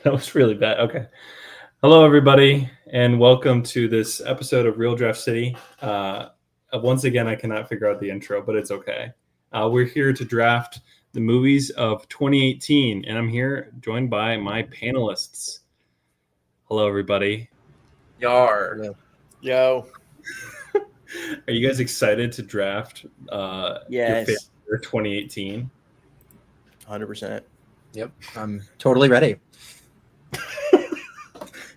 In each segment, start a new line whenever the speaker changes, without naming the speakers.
That was really bad. Okay. Hello, everybody, and welcome to this episode of Real Draft City. Once again, I cannot figure out the intro, but it's okay. We're here to draft the movies of 2018, and I'm here joined by my panelists. Hello, everybody.
Yar.
Yo.
Are you guys excited to draft your
Yes.
favorite 2018?
100%.
Yep. I'm totally ready.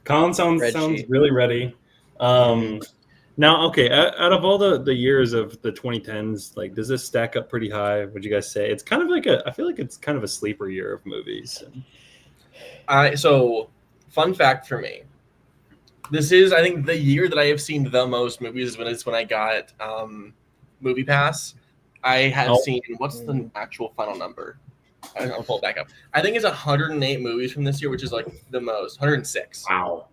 Colin sounds really ready. Now, okay, out of all the years of the 2010s, like, does this stack up pretty high? Would you guys say it's kind of like I feel like it's kind of a sleeper year of movies.
So, fun fact for me. This is, I think, the year that I have seen the most movies when I got Movie Pass. I have seen, what's the actual final number? I'll pull it back up. I think it's 108 movies from this year, which is like the most. 106.
Wow.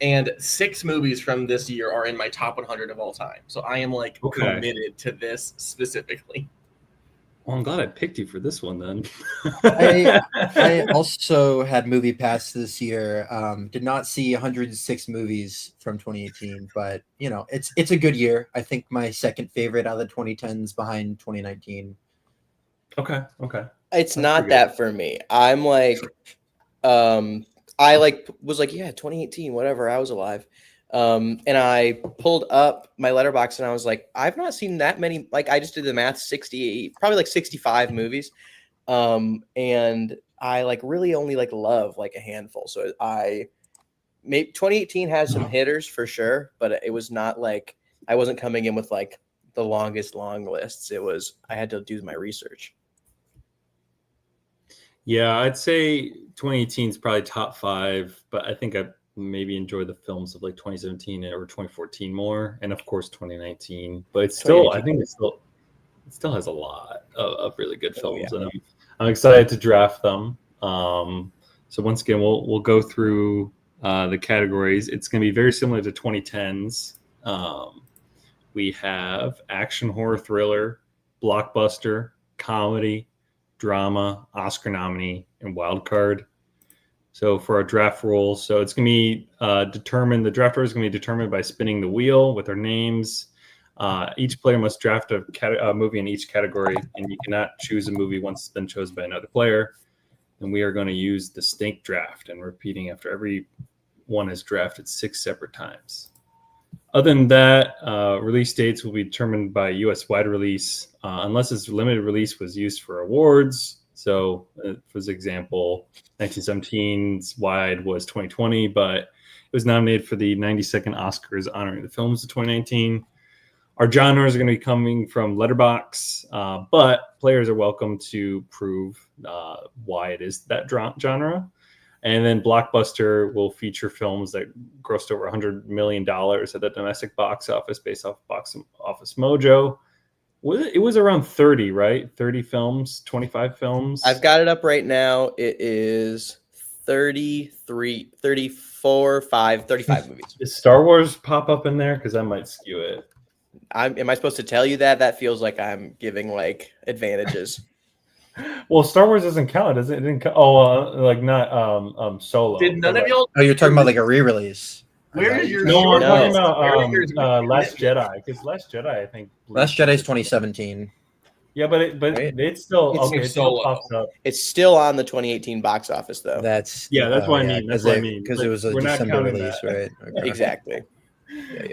And 6 movies from this year are in my top 100 of all time. So I am committed to this specifically.
Well, I'm glad I picked you for this one then.
I also had Movie Pass this year. Did not see 106 movies from 2018, but you know, it's a good year. I think my second favorite out of the 2010s behind 2019.
Okay.
It's not that for me. I'm like, I was like, yeah, 2018, whatever. I was alive. And I pulled up my letterbox and I was like, I've not seen that many. Like, I just did the math, 60, probably like 65 movies. And I really only love a handful. So 2018 has some hitters for sure, but it was not I wasn't coming in with the longest long lists. It was, I had to do my research.
Yeah, I'd say 2018 is probably top 5, but I think I maybe enjoy the films of 2017 or 2014 more, and of course 2019. But it's still, I think it still has a lot of really good films, and I'm excited to draft them. So once again, we'll go through the categories. It's going to be very similar to 2010s. We have action, horror, thriller, blockbuster, comedy, drama, Oscar nominee, and wild card. So for our draft rules, so it's going to be determined. The draft order is going to be determined by spinning the wheel with our names. Each player must draft a movie in each category, and you cannot choose a movie once it's been chosen by another player. And we are going to use distinct draft and repeating after every one is drafted 6 separate times. Other than that, release dates will be determined by U.S. wide release, unless its limited release was used for awards. So, for example, 1917's wide was 2020, but it was nominated for the 92nd Oscars honoring the films of 2019. Our genres are going to be coming from Letterboxd, but players are welcome to prove why it is that genre. And then Blockbuster will feature films that grossed over $100 million at the domestic box office based off Box Office Mojo. It was around 30, right? 30 films, 25 films.
I've got it up right now. It is 33, 34, 35 movies.
Does Star Wars pop up in there? Because I might skew it.
Am I supposed to tell you that? That feels like I'm giving advantages.
Well, Star Wars doesn't count, does it? It didn't count. Not Solo.
Did none of y'all?
Oh, you're talking about a re-release.
Where is your?
No, we're talking
No.
about Last Jedi. Because Last Jedi, I think.
Last Jedi's 2017.
Yeah, but it's still
It's
okay. It still pops up.
It's still on the 2018 box office though.
That's
what I mean. That's what I mean.
Because it was a December release, right? Okay.
Exactly.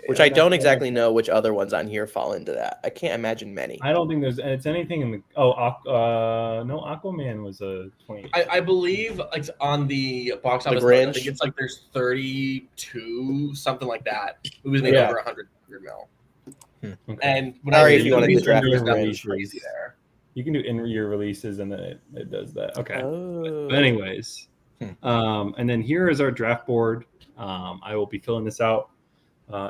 Which I don't exactly know which other ones on here fall into that. I can't imagine many.
I don't think it's anything in the Aquaman was a 20.
I believe on the box office, I think it's there's 32, something like that. Movies made over 100 mil.
Okay.
And
if you wanted to draft
crazy there.
You can do in-year releases, and then it does that. Okay.
Oh.
But anyways, and then here is our draft board. I will be filling this out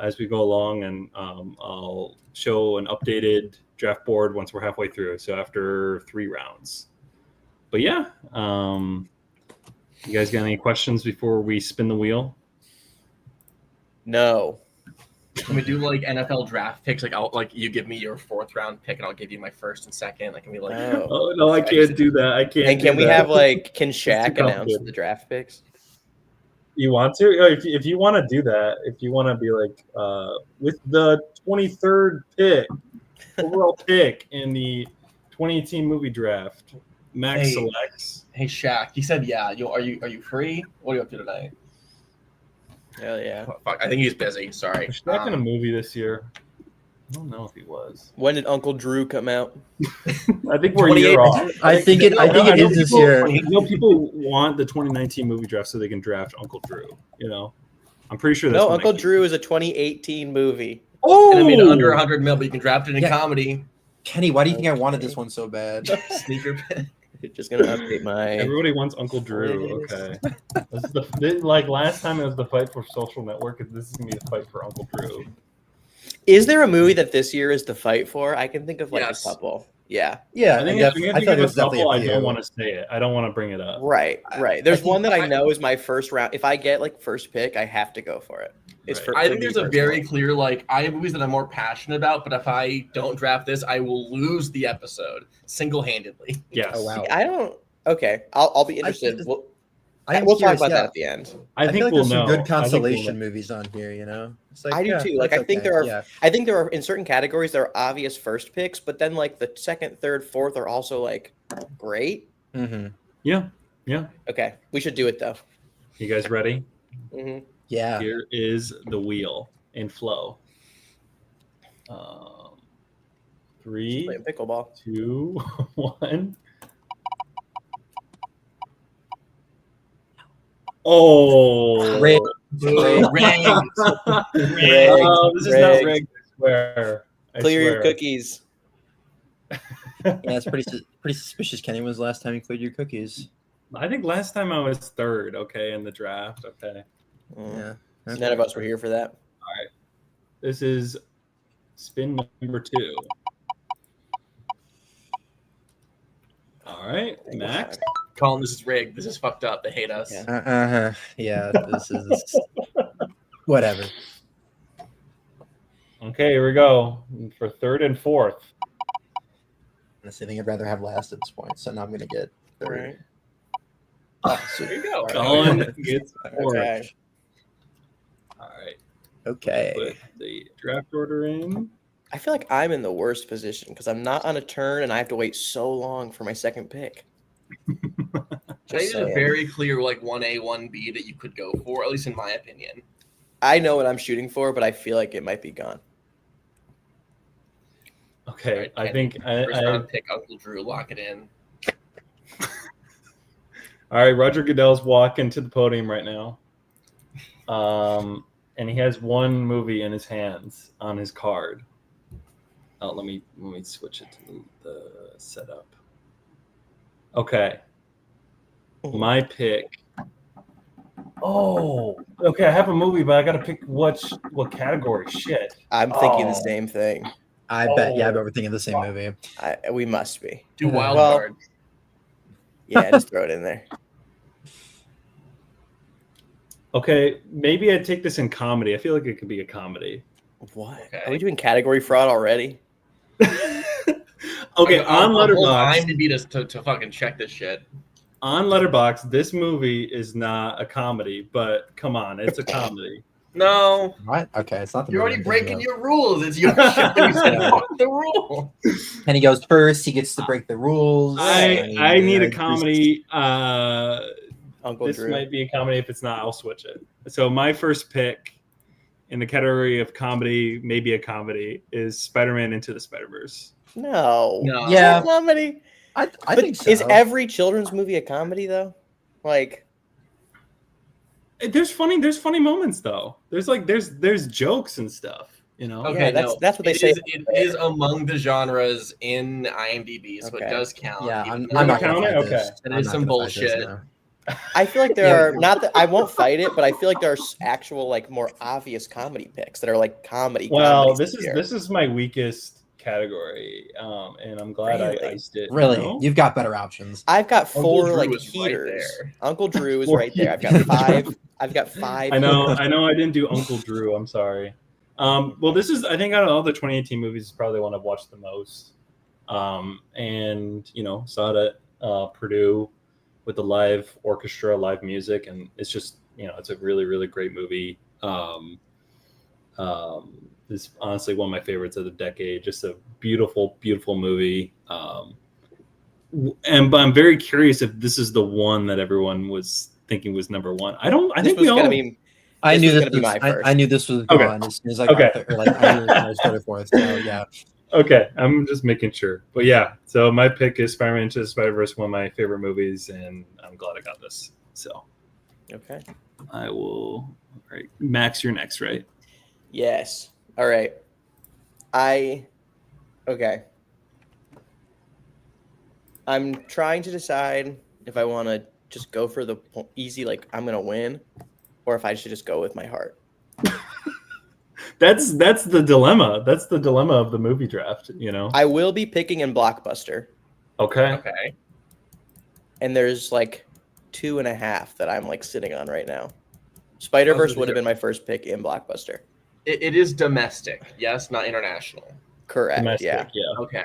as we go along, and I'll show an updated draft board once we're halfway through. So after 3 rounds. But yeah, you guys got any questions before we spin the wheel?
No.
Can we do NFL draft picks? You give me your 4th round pick, and I'll give you my 1st and 2nd. Can we
Oh no, I can't do that. I can't.
And can we have can Shaq announce the draft picks?
You want to? If you want to do that, if you want to be like with the 23rd pick, overall pick in the 2018 movie draft, Max selects.
Hey Shaq, he said yeah. Are you free? What are you up to tonight?
Hell yeah.
Oh, fuck, I think he's busy. Sorry.
Was Shaq in a movie this year? I don't know if he was.
When did Uncle Drew come out?
I think we're a year off.
I think it is this year.
I know people want the 2019 movie draft so they can draft Uncle Drew. You know, I'm pretty sure that's
Uncle Drew is a 2018 movie.
Oh, and I made under 100 mil, but you can draft it in comedy.
Kenny, why do you think I wanted this one so bad?
Sneaker pit.
Just gonna update my.
Everybody wants Uncle Drew. Okay, like last time it was the fight for Social Network. This is gonna be the fight for Uncle Drew.
Is there a movie that this year is the fight for? I can think of like a couple. Yeah.
Yeah,
I thought it was definitely. I don't want to say it. I don't want to bring it up.
Right. There's one that I know is my first round. If I get like first pick, I have to go for it.
I think there's a very clear like I have movies that I'm more passionate about, but if I don't draft this, I will lose the episode single-handedly.
Yes.
Oh wow.
I don't. Okay, I'll be interested. We'll talk about that at the end.
I think there's some good consolation movies on here. You know, it's like,
I do too. Like I think there are. I think there are in certain categories there are obvious first picks, but then like the second, third, fourth are also like great.
Mm-hmm.
Yeah.
Okay, we should do it though.
You guys ready?
Mm-hmm.
Yeah.
Here is the wheel in flow. 3,
pickleball.
2, 1. Oh,
Rigged.
This is not rigged. I swear.
Clear your cookies.
Yeah, it's pretty suspicious. Kenny, when was the last time you cleared your cookies?
I think last time I was third. Okay, in the draft. Okay.
Yeah.
Okay. None of us were here for that.
All right. This is spin number 2. All right, Max.
Colin, this is rigged. This is fucked up. They hate us.
Yeah.
Yeah, this is whatever.
Okay, here we go for third and fourth.
I think I'd rather have last at this point, so now I'm gonna get third.
Right.
Oh, so there you go.
Colin gets fourth.
Okay.
All right.
Okay.
Put the draft order in.
I feel like I'm in the worst position because I'm not on a turn and I have to wait so long for my second pick.
I think there's a very clear like 1A, 1B that you could go for, at least in my opinion.
I know what I'm shooting for, but I feel like it might be gone.
Okay,
Right,
I think
first round pick Uncle Drew, lock it in.
All right, Roger Goodell's walking to the podium right now. And he has one movie in his hands on his card. Oh, let me switch it to the setup. Okay. My pick. Oh, okay. I have a movie, but I got to pick what category. Shit.
I'm thinking the same thing.
I bet. Yeah, I bet we're thinking the same movie.
We must be.
Do wild card.
Yeah, just throw it in there.
Okay, maybe I'd take this in comedy. I feel like it could be a comedy.
What?
Okay.
Are we doing category fraud already?
Okay,
on
Letterboxd.
to fucking check this shit.
On Letterboxd, this movie is not a comedy, but come on, it's a comedy.
No.
What? Okay, it's not the
You're
movie
already
I'm thinking
breaking
of.
your rules. It's your shit. You said fuck the rule.
And he goes first. He gets to break the rules.
I need a comedy.
Uncle
This
Drew.
might be a comedy. If it's not, I'll switch it. So my first pick in the category of comedy, maybe a comedy, is Spider-Man Into the Spider-Verse.
No.
Yeah.
It's a comedy.
I
But
think so.
is every children's movie a comedy though? Like,
There's funny moments though. There's jokes and stuff. You know.
Okay,
yeah, that's what they say.
It is among the genres in IMDb, so
Okay.
it does count.
Yeah,
even
I'm
though
not gonna
count it?
fight
Okay.
this.
It
I'm
is
not
some
gonna fight this
bullshit.
now.
I feel like there are not that I won't fight it, but I feel like there are actual like more obvious comedy picks that are like comedy.
Well,
comedies
this is my weakest category, and I'm glad
Really?
I iced it.
Really,
you know?
you've got better options.
I've got
Uncle
four
Drew
like
is right
heaters.
there.
Uncle Drew is
Four
right there. I've got
heaters.
five. I've got five.
I know I didn't do Uncle Drew. I'm sorry. Well, this is, I think out of all the 2018 movies, is probably the one I've watched the most. And saw it at Purdue with the live orchestra, live music, and it's just it's a really, really great movie. It's honestly one of my favorites of the decade. Just a beautiful, beautiful movie. But I'm very curious if this is the one that everyone was thinking was number one. I think we all.
I knew this
was
my first. I knew this was
Okay.
gone as soon as I got there. Or like I knew I started fourth. So yeah.
Okay, I'm just making sure. But yeah, so my pick is Spider-Man Into the Spider-Verse, one of my favorite movies, and I'm glad I got this. So
okay,
I will. All right, Max, you're next, right?
Yes. All right. Okay. I'm trying to decide if I want to just go for the easy, like I'm gonna win, or if I should just go with my heart.
That's the dilemma. That's the dilemma of the movie draft.
I will be picking in Blockbuster.
Okay.
And there's like 2.5 that I'm like sitting on right now. Spider-Verse would have been my first pick in Blockbuster.
It is domestic, yes, not international.
Correct.
Domestic,
yeah.
Okay.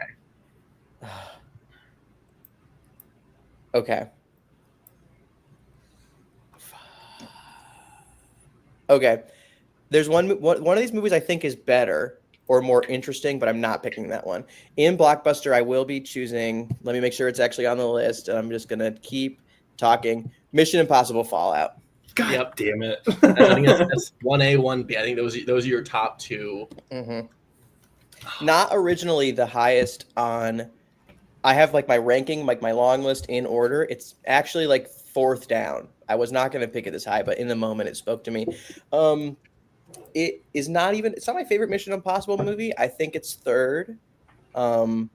Okay. Okay. There's one of these movies I think is better or more interesting, but I'm not picking that one. In Blockbuster, I will be choosing, let me make sure it's actually on the list. I'm just going to keep talking. Mission Impossible Fallout.
God damn it.
I think that's 1A, 1B. I think those are your top two.
Mm-hmm. Not originally the highest on, I have like my ranking, like my long list in order. It's actually like fourth down. I was not going to pick it this high, but in the moment it spoke to me. It's not my favorite Mission Impossible movie. I think it's third. But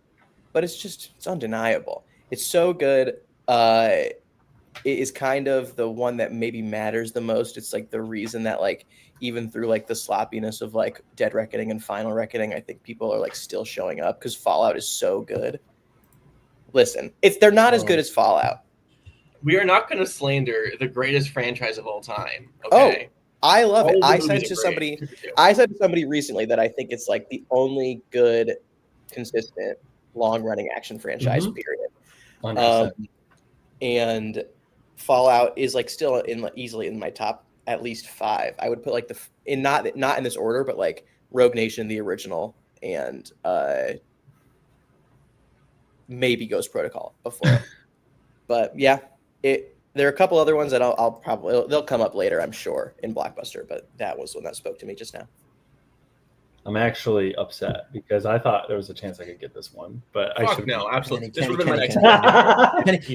it's undeniable. It's so good. It is kind of the one that maybe matters the most. It's like the reason that like even through like the sloppiness of like Dead Reckoning and Final Reckoning, I think people are like still showing up because Fallout is so good. Listen, they're not as good as Fallout.
We are not going to slander the greatest franchise of all time. Okay.
Oh, I love it. I said to somebody recently that I think it's like the only good, consistent, long-running action franchise. Period.
100%.
And Fallout is like still easily in my top at least 5. I would put like not in this order, but like Rogue Nation, the original, and maybe Ghost Protocol before. But yeah, there are a couple other ones that they'll come up later, I'm sure, in Blockbuster. But that was one that spoke to me just now.
I'm actually upset because I thought there was a chance I could get this one, but
no, absolutely. This would have been my next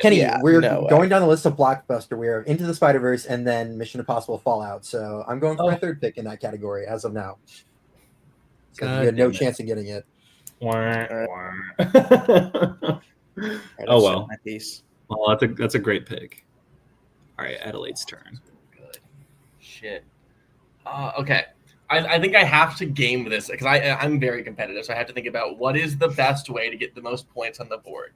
Kenny, we're going down the list of Blockbuster. We're Into the Spider-Verse and then Mission Impossible Fallout. So I'm going for my third pick in that category as of now. So you had no chance of getting it.
Oh well. Well, that's a great pick. All right, Adelaide's turn.
Good shit. Okay. I think I have to game this because I'm very competitive, so I have to think about what is the best way to get the most points on the board.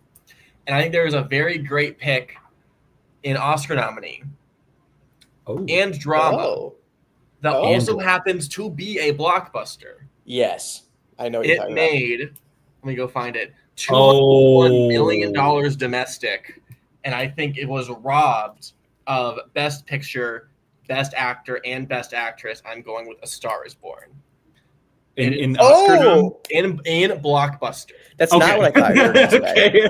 And I think there is a very great pick in Oscar nominee and drama that also happens to be a blockbuster.
Yes, I know what you're talking
about. Let me go find it, $201 million domestic, and I think it was robbed of Best Picture, Best Actor, and Best Actress. I'm going with A Star Is Born.
In Oscar
in Blockbuster.
That's not what I thought you were going to say.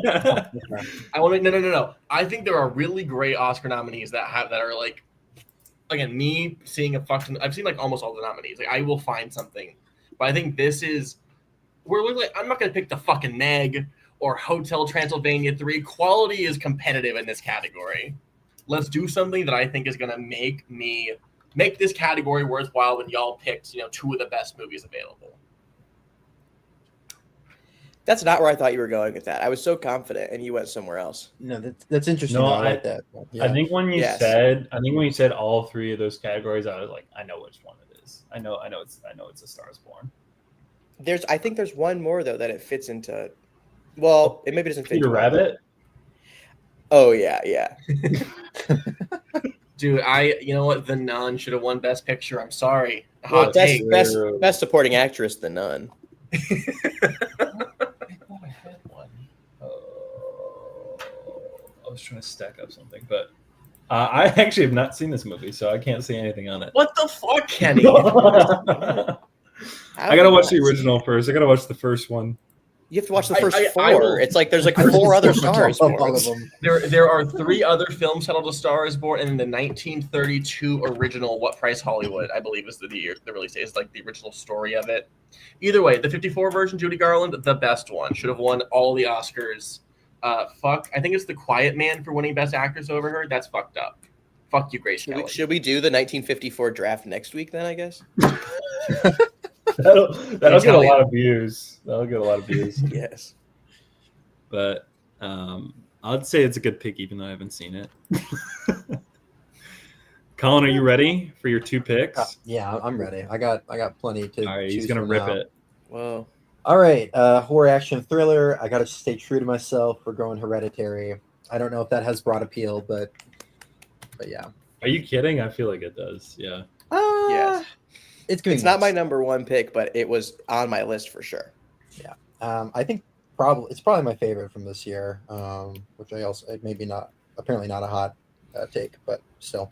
I want to no. I think there are really great Oscar nominees that are like, again, me seeing I've seen like almost all the nominees. Like I will find something, but I think this is I'm not going to pick the fucking Meg or Hotel Transylvania 3. Quality is competitive in this category. Let's do something that I think is going to make this category worthwhile when y'all picked, two of the best movies available.
That's not where I thought you were going with that. I was so confident, and you went somewhere else.
No, that's interesting.
No,
I like that. Yeah.
I think when you said all three of those categories, I was like, I know which one it is. I know it's A Star Is Born.
I think there's one more though that it fits into. Well, it maybe doesn't fit.
Peter Rabbit.
Oh yeah.
Dude, you know what? The Nun should have won Best Picture. I'm sorry.
Well, best supporting actress, The Nun.
I thought I had one. I was trying to stack up something, but I actually have not seen this movie, so I can't say anything on it.
What the fuck, Kenny?
I gotta watch the original first. I gotta watch the first one.
You have to watch the first
I will-
four. It's like there's like
I
four
just
other
don't
Star Wars
know all of
sports.
them.
There are 3 other films titled A Star Is Born, and then the 1932 original What Price Hollywood, I believe, is the release date. Is like the original story of it. Either way, the 54 version, Judy Garland, the best one, should have won all the Oscars. Fuck, I think it's The Quiet Man for winning Best Actress over her. That's fucked up. Fuck you, Grace Kelly.
Should we do the 1954 draft next week then? I guess.
That'll get a lot of views. That'll get a lot of views.
Yes.
But I'd say it's a good pick, even though I haven't seen it. Colin, are you ready for your 2 picks?
Yeah, I'm ready. I got plenty to.
All right, he's
choose
gonna
from
rip
now.
it.
Whoa.
All right, horror action thriller. I got to stay true to myself. We're going Hereditary. I don't know if that has broad appeal, but yeah.
Are you kidding? I feel like it does. Yeah.
Yes.
It's
not my number 1 pick, but it was on my list for sure.
Yeah. I think it's probably my favorite from this year. Which I also apparently not a hot take, but still.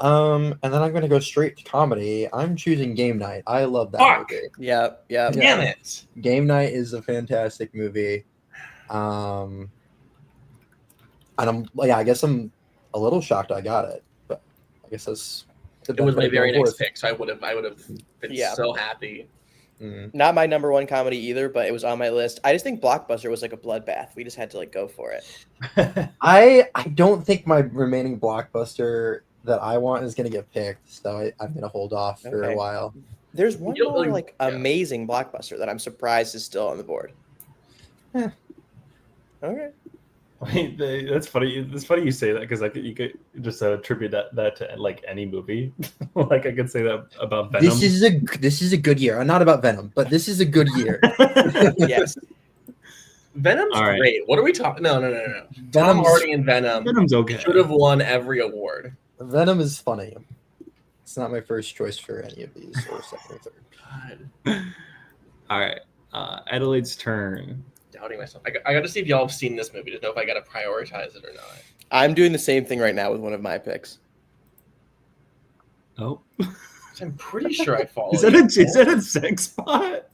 And then I'm going to go straight to comedy. I'm choosing Game Night. I love that movie.
Yeah.
Damn it.
Game Night is a fantastic movie. And I guess I'm a little shocked I got it, but I guess that's.
It was my very next pick, so I would have been so happy.
Not my number 1 comedy either, but it was on my list. I just think Blockbuster was like a bloodbath. We just had to like go for it.
I don't think my remaining Blockbuster that I want is going to get picked, so I'm going to hold off for a while.
There's one more amazing Blockbuster that I'm surprised is still on the board.
Yeah.
Okay.
Wait, that's funny. It's funny you say that because you could just attribute that to like any movie. Like I could say that about Venom.
This is a good year. Not about Venom, but this is a good year.
Yes.
Venom's great. What are we talking? No. Tom Hardy and
Venom's okay.
Should have won every award.
Venom is funny. It's not my first choice for any of these, or second or third.
God.
All right, Adelaide's turn.
Doubting myself. I got to see if y'all have seen this movie to know if I got to prioritize it or not.
I'm doing the same thing right now with one of my picks.
Oh,
I'm pretty sure I follow.
Is that a sex spot?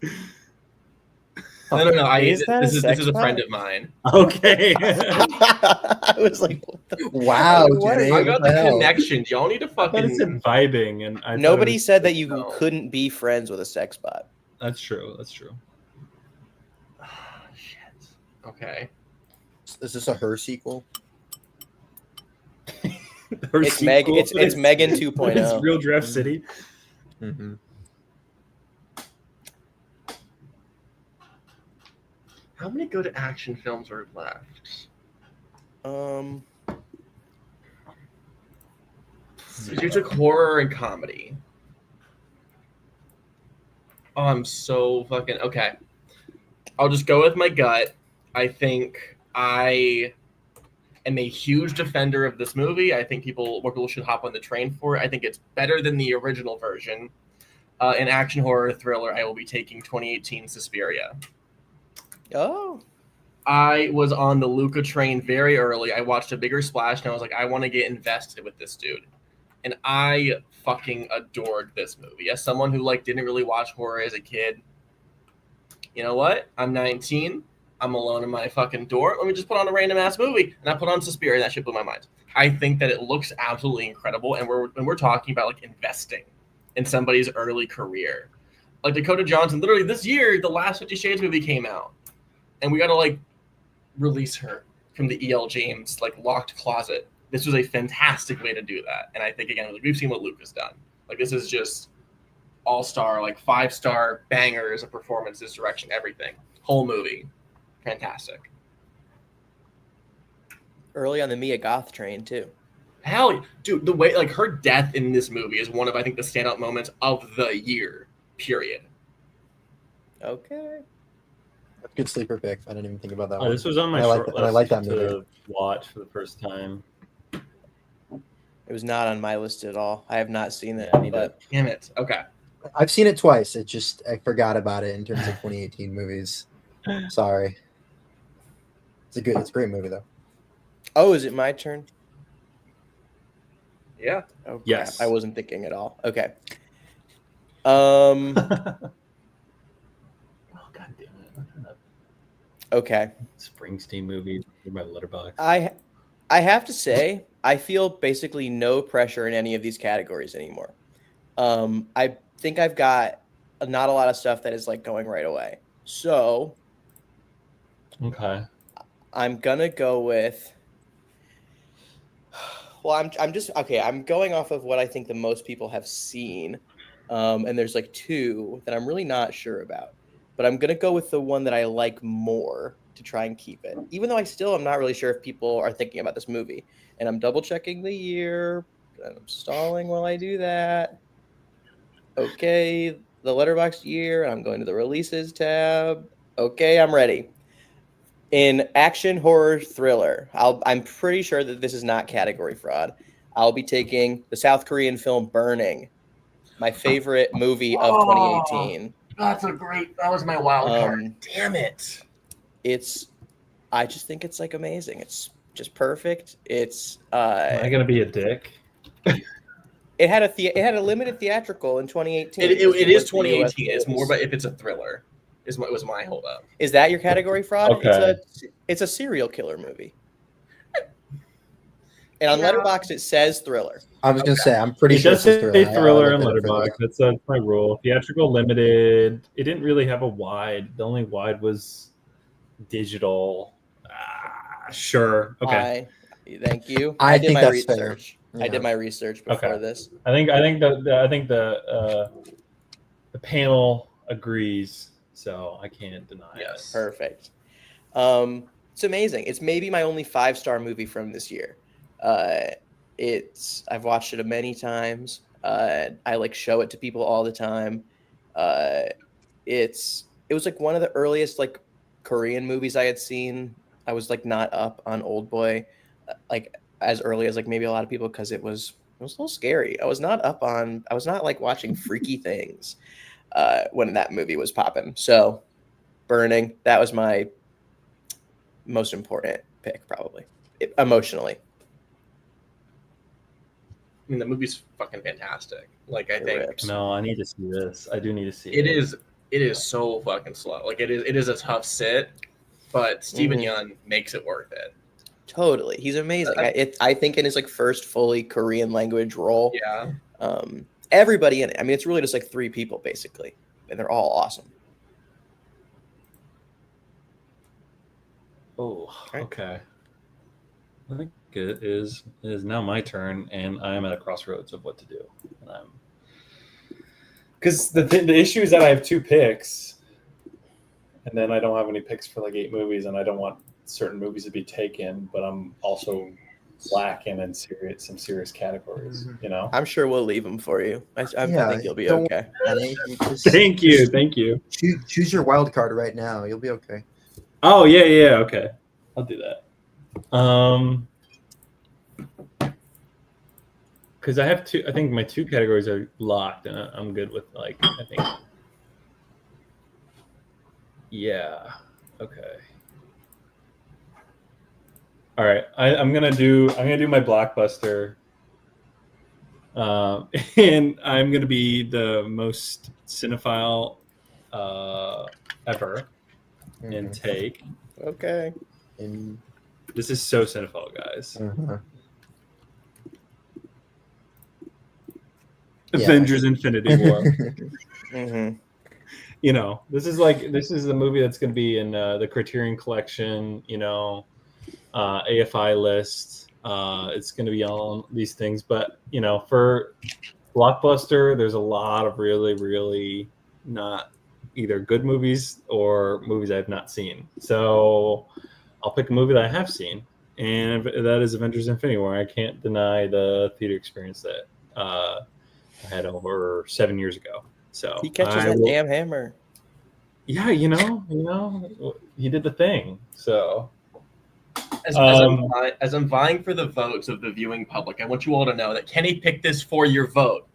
No.
This
is a friend of mine.
Okay.
I was like, what the
wow,
Jenny, I got the connection. Y'all need to fucking.
It's vibing, and
nobody said that you couldn't be friends with a sex bot.
That's true.
Oh, shit. Okay.
Is this a Her sequel?
It's Megan 2.0.
It's Real Draft City.
Mm-hmm.
How many good action films are left? You took horror and comedy. Oh, I'm so fucking okay. I'll just go with my gut. I think I am a huge defender of this movie. I think more people should hop on the train for it. I think it's better than the original version. In action horror thriller, I will be taking 2018 Suspiria.
Oh.
I was on the Luca train very early. I watched A Bigger Splash, and I was like, I want to get invested with this dude. And I fucking adored this movie. As someone who didn't really watch horror as a kid, you know what? I'm 19. I'm alone in my fucking door. Let me just put on a random ass movie. And I put on Suspiria, and that shit blew my mind. I think that it looks absolutely incredible. And we're talking about investing in somebody's early career. Like Dakota Johnson, literally this year, the last 50 Shades movie came out. And we got to release her from the E.L. James locked closet. This was a fantastic way to do that. And I think, again, we've seen what Luke has done. This is just all-star, 5-star bangers of performances, direction, everything. Whole movie. Fantastic.
Early on the Mia Goth train, too.
Hell, dude, the way, her death in this movie is one of, I think, the standout moments of the year, period.
Okay.
Good sleeper pick. I didn't even think about that
Oh,
one.
this was on my short list
I like that
to
movie.
watch for the first time.
It was not on my list at all. I have not seen it. But
Damn it. Okay.
I've seen it twice. I forgot about it in terms of 2018 movies. Sorry. It's a great movie though.
oh, is it my turn?
Yeah.
Oh, crap.
Yes.
I wasn't thinking at all. Okay.
Oh, God damn it. I'm trying to
Okay.
Springsteen movie in my letterbox.
I have to say, I feel basically no pressure in any of these categories anymore. I think I've got not a lot of stuff that is like going right away. So
Okay.
I'm gonna go with. Well, I'm just okay. I'm going off of what I think the most people have seen, and there's like two that I'm really not sure about. But I'm gonna go with the one that I like more to try and keep it, even though I still am not really sure if people are thinking about this movie. And I'm double checking the year. And I'm stalling while I do that. Okay, the letterboxd year. I'm going to the releases tab. Okay, I'm ready. In action, horror, thriller, I'm pretty sure that this is not category fraud. I'll be taking the South Korean film Burning, my favorite movie of 2018.
That was my wild card. Damn it.
I just think it's like amazing. It's just perfect. It's
Am I gonna be a dick?
it had a limited theatrical in 2018.
It is 2018.
US
It's more about if it's a thriller. Was my holdup.
Is that your category fraud?
Okay.
It's a serial killer movie. And on Letterboxd it says thriller.
I was gonna say I'm pretty
It
sure
does
it's
say
a
thriller
I
and
looked at it for
letterbox. That's my rule. Theatrical limited. It didn't really have a wide. The only wide was digital. Sure. Okay.
Thank you.
I
did
think
my
that's fair.
research. I did my research before this.
I think the panel agrees, so I can't deny it.
Perfect. It's amazing. It's maybe my only 5-star movie from this year. I've watched it many times. I like show it to people all the time. It was like one of the earliest like Korean movies I had seen. I was like not up on Old Boy like as early as like maybe a lot of people because it was a little scary. I was not like watching freaky things when that movie was popping. So Burning, that was my most important pick probably emotionally.
I mean, the movie's fucking fantastic. Like I think
rips.
No, I need to see this. I do need to see
it. It is so fucking slow. Like it is a tough sit, but Steven Yeun makes it worth it.
Totally, he's amazing. I think in his like first fully Korean language role.
Yeah.
Everybody in it. I mean, it's really just like 3 people basically, and they're all awesome.
Oh, okay. I think it is now my turn, and I am at a crossroads of what to do. Because the issue is that I have 2 picks, and then I don't have any picks for like 8 movies, and I don't want certain movies to be taken, but I'm also lacking in some serious categories. You know,
I'm sure we'll leave them for you. I think you'll be okay.
Thank you.
Choose your wild card right now. You'll be okay.
Oh yeah, okay. I'll do that. Because I have 2. I think my 2 categories are locked, and I'm good with like. I think. Yeah. Okay. All right. I'm gonna do my blockbuster. And I'm gonna be the most cinephile ever. And take.
Okay.
And
this is so cinephile, guys. Avengers: Infinity War. You know, this is the movie that's going to be in the Criterion Collection. You know, AFI list. It's going to be on these things, but you know, for blockbuster, there's a lot of really, really not either good movies or movies I have not seen. So I'll pick a movie that I have seen, and that is Avengers: Infinity War. I can't deny the theater experience that I had over 7 years ago. So
he catches that damn hammer.
Yeah,
you know, he did the thing. So
as I'm vying for the votes of the viewing public, I want you all to know that Kenny picked this for your vote.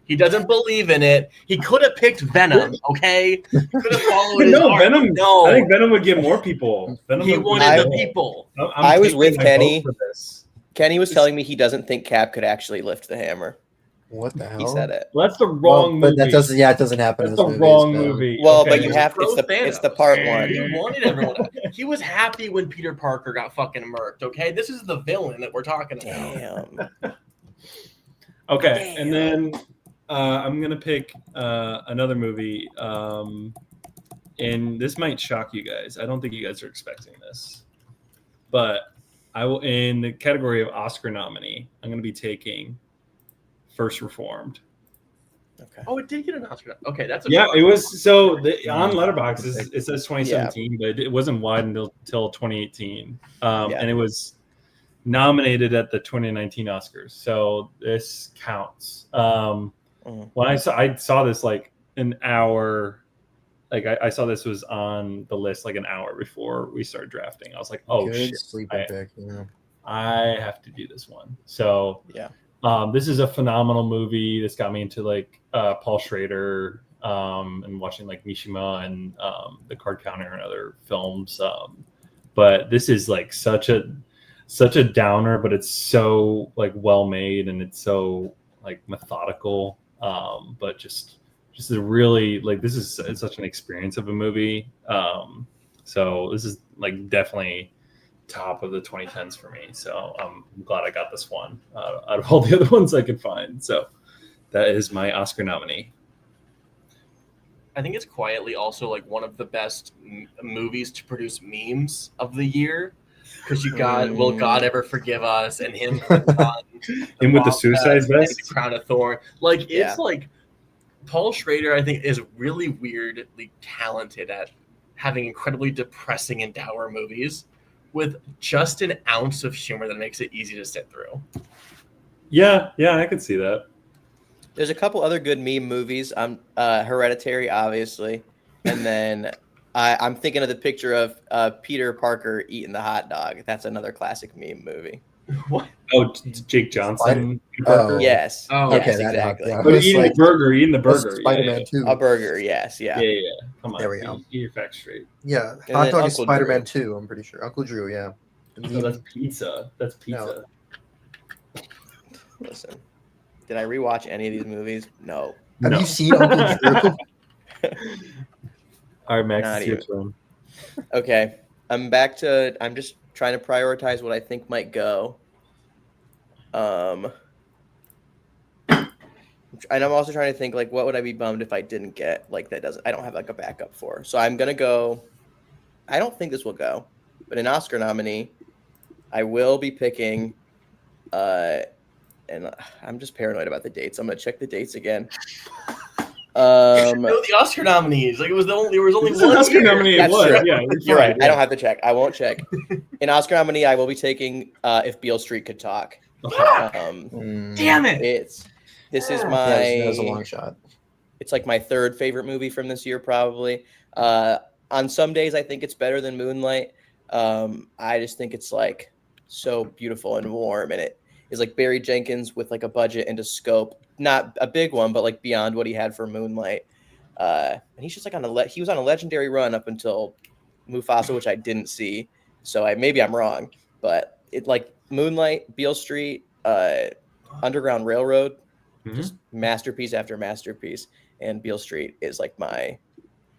He doesn't believe in it. He could have picked Venom, okay? He could have followed his heart.
Venom.
No,
I think Venom would get more people.
He wanted the people.
I was with Kenny. Kenny was telling me he doesn't think Cap could actually lift the hammer.
What the hell?
He said it.
Well, that's the wrong movie.
But that doesn't. Yeah, it doesn't happen.
That's
in
the
those
wrong
movies,
movie.
Well,
Okay.
but you have
Pro
it's the
Thanos.
part one.
He wanted everyone. He was happy when Peter Parker got fucking murked. Okay, this is the villain that we're talking about.
Damn.
Okay,
Damn.
and then I'm gonna pick another movie, and this might shock you guys. I don't think you guys are expecting this, but I will, in the category of Oscar nominee, I'm gonna be taking First Reformed.
Okay.
Oh, it did get an Oscar. Okay, that's a
Yeah,
shock.
it was so on Letterboxd it says 2017,
Yeah.
but it wasn't wide until 2018,
Yeah.
and it was nominated at the 2019 Oscars. So this counts. When I saw this like an hour, like I saw this was on the list like an hour before we started drafting. I was like, oh
Good
shit,
sleeping pick. Yeah.
I have to do this one. So
Yeah.
this is a phenomenal movie. This got me into like Paul Schrader and watching like Mishima and The Card Counter and other films. But this is like such a downer, but it's so like well made and it's so like methodical. But just a really like this is it's such an experience of a movie. So this is like definitely top of the 2010s for me. So I'm glad I got this one out of all the other ones I could find. So that is my Oscar nominee.
I think it's quietly also like one of the best movies to produce memes of the year. Because you got Will God Ever Forgive Us and him on
Him with the suicide vest,
the Crown of Thorn. Like it's like Paul Schrader, I think, is really weirdly talented at having incredibly depressing and dour movies with just an ounce of humor that makes it easy to sit through.
Yeah, I could see that.
There's a couple other good meme movies. Hereditary, obviously, and then I'm thinking of the picture of Peter Parker eating the hot dog. That's another classic meme movie.
What?
Oh, Jake Johnson.
Oh.
Yes.
Oh,
yes,
okay, that
exactly.
yeah.
But
It's
eating
like-
the burger.
Spider-Man 2.
A burger, yes, yeah.
Yeah. Come on,
There we go.
Eat your facts straight.
Yeah,
And
Hot
then
Dog is
Uncle
Spider-Man
Drew.
2, I'm pretty sure. Uncle Drew, yeah.
No, that's pizza. That's pizza.
Listen, did I rewatch any of these movies? No.
Have
No.
you seen Uncle Drew?
All right, Max,
Not
it's your
even.
turn.
Okay, I'm just trying to prioritize what I think might go. And I'm also trying to think like what would I be bummed if I didn't get like I don't have like a backup for. So I'm gonna go. I don't think this will go, but an Oscar nominee, I will be picking. And I'm just paranoid about the dates. I'm gonna check the dates again.
You should know the Oscar nominees. Like there was only
This is
one
Oscar
year.
nominee.
That's
It was.
true.
Yeah,
You're right.
Yeah.
I don't have to check. I won't check. An Oscar nominee, I will be taking If Beale Street Could Talk.
Damn it!
This is
Yeah,
my.
that was a long shot.
It's like my third favorite movie from this year, probably. On some days, I think it's better than Moonlight. I just think it's like so beautiful and warm, and it is like Barry Jenkins with like a budget and a scope, not a big one, but like beyond what he had for Moonlight. And he's just like he was on a legendary run up until Mufasa, which I didn't see, so maybe I'm wrong, but it like Moonlight, Beale Street, Underground Railroad. Just masterpiece after masterpiece, and Beale Street is like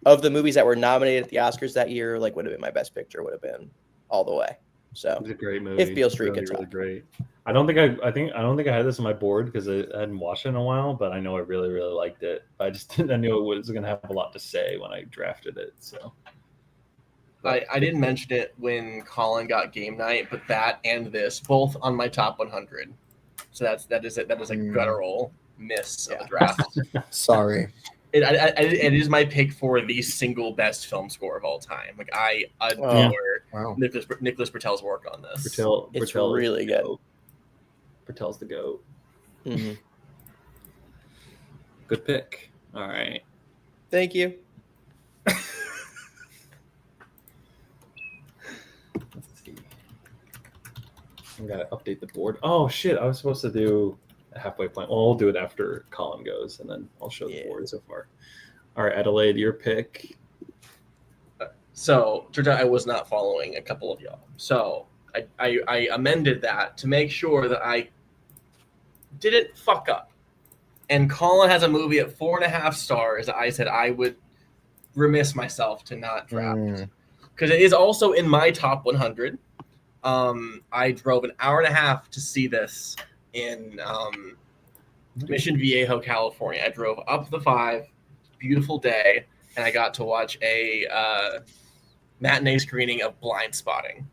of the movies that were nominated at the Oscars that year, like would have been my best picture, would have been all the way. So
It's a great movie.
If Beale Street
really,
could
really
talk.
great. I don't think I had this on my board because I hadn't watched it in a while, but I know I really, really liked it. I knew it was going to have a lot to say when I drafted it. So
I didn't mention it when Colin got game night, but that and this both on my top 100. So that is a guttural miss of the draft.
Sorry.
It is my pick for the single best film score of all time. Like I adore
Wow.
Nicholas Bertel's work on this.
It's
Bertel is
really
the
good.
goat. Bertel's the goat.
Mhm.
Good pick. All right.
Thank you.
Let's see. I gotta update the board. Oh shit! I was supposed to do a halfway point. Well, I'll do it after Colin goes, and then I'll show the board so far. All right, Adelaide, your pick.
So turns out I was not following a couple of y'all. So I amended that to make sure that I didn't fuck up. And Colin has a movie at 4.5 stars that I said I would remiss myself to not draft because it is also in my top 100. I drove an hour and a half to see this in Mission Viejo, California. I drove up the 5, beautiful day, and I got to watch a matinee screening of Blind Spotting,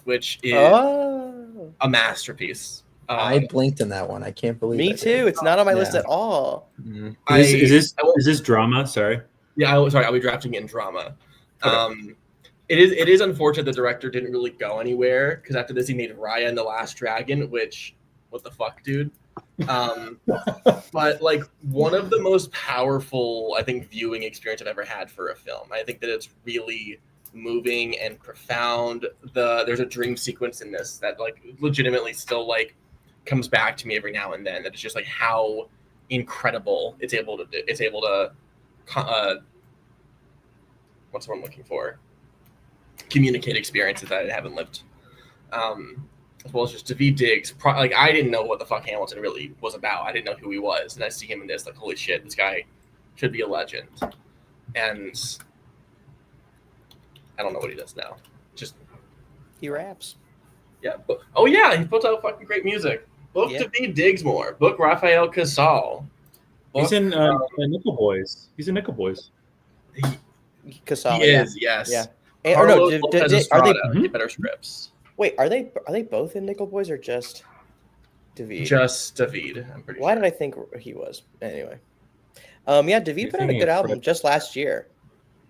which is a masterpiece.
I blinked in that one. I can't believe
me
I
too.
did.
It's not on my list at all.
Is this drama? Sorry.
Yeah, I'll be drafting it in drama.
Okay.
It is unfortunate the director didn't really go anywhere because after this he made Raya and the Last Dragon, which what the fuck, dude. But like one of the most powerful, I think, viewing experience I've ever had for a film. I think that it's really moving and profound. There's a dream sequence in this that like legitimately still like comes back to me every now and then. That it's just like how incredible it's able to do. It's able to what's what I'm looking for? Communicate experiences that I haven't lived. As well as just Daveed Diggs. Like I didn't know what the fuck Hamilton really was about. I didn't know who he was, and I see him in this. Like holy shit, this guy should be a legend. And I don't know what he does now. Just
he raps.
Yeah. Oh yeah, he puts out fucking great music. Book Daveed Diggs more. Book Rafael Casal.
He's in Nickel Boys. He's in Nickel Boys.
Casal.
He is. Yes.
Yeah.
Or no,
are they
better scripts?
Wait, are they both in Nickel Boys or just Daveed?
Just Daveed, I'm pretty sure.
Why did I think he was? Anyway. Yeah, Daveed put out a good album just last year.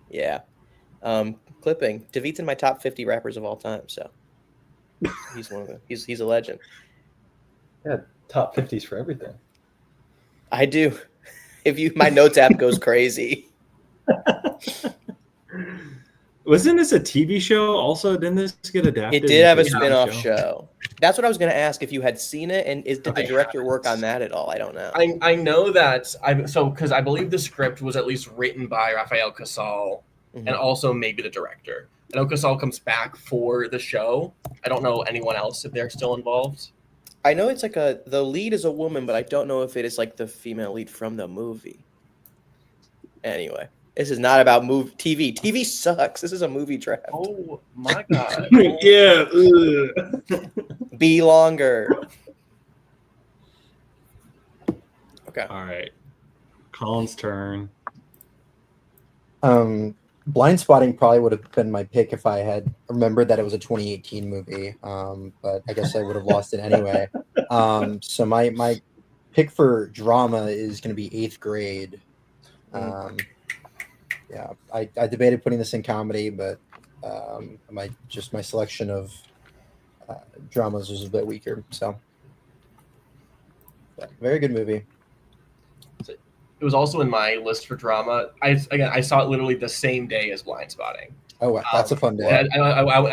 Yeah. Clipping. Daveed's in my top 50 rappers of all time, so he's one of them. He's a legend.
Yeah, top 50s for everything.
I do. My notes app goes crazy.
Wasn't this a TV show also? Didn't this get adapted?
It did have a spin-off show. That's what I was going to ask, if you had seen it, and did the director work on that at all? I don't know.
I know that because I believe the script was at least written by Rafael Casal and also maybe the director. I know Casal comes back for the show. I don't know anyone else if they're still involved.
I know it's like the lead is a woman, but I don't know if it is like the female lead from the movie. Anyway. This is not about TV. TV sucks. This is a movie draft.
Oh my god.
Yeah.
Be longer. Okay.
All right. Colin's turn.
Blind Spotting probably would have been my pick if I had remembered that it was a 2018 movie. But I guess I would have lost it anyway. So my pick for drama is going to be 8th Grade. Yeah, I debated putting this in comedy, but my selection of dramas was a bit weaker. So, yeah, very good movie.
It was also in my list for drama. I saw it literally the same day as Blind Spotting.
Oh, wow. That's a fun day.
I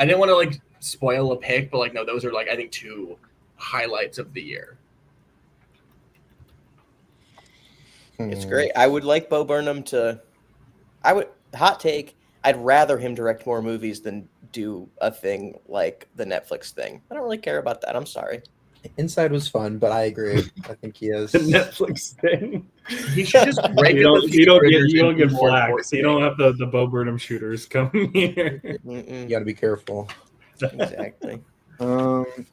didn't want to like spoil a pick, but like no, those are like I think 2 highlights of the year.
It's great. I would like Bo Burnham to. Hot take. I'd rather him direct more movies than do a thing like the Netflix thing. I don't really care about that. I'm sorry.
Inside was fun, but I agree. I think he is
the Netflix thing.
He should just break
you don't get flags. You don't have the Bo Burnham shooters coming here.
You got to be careful.
Exactly.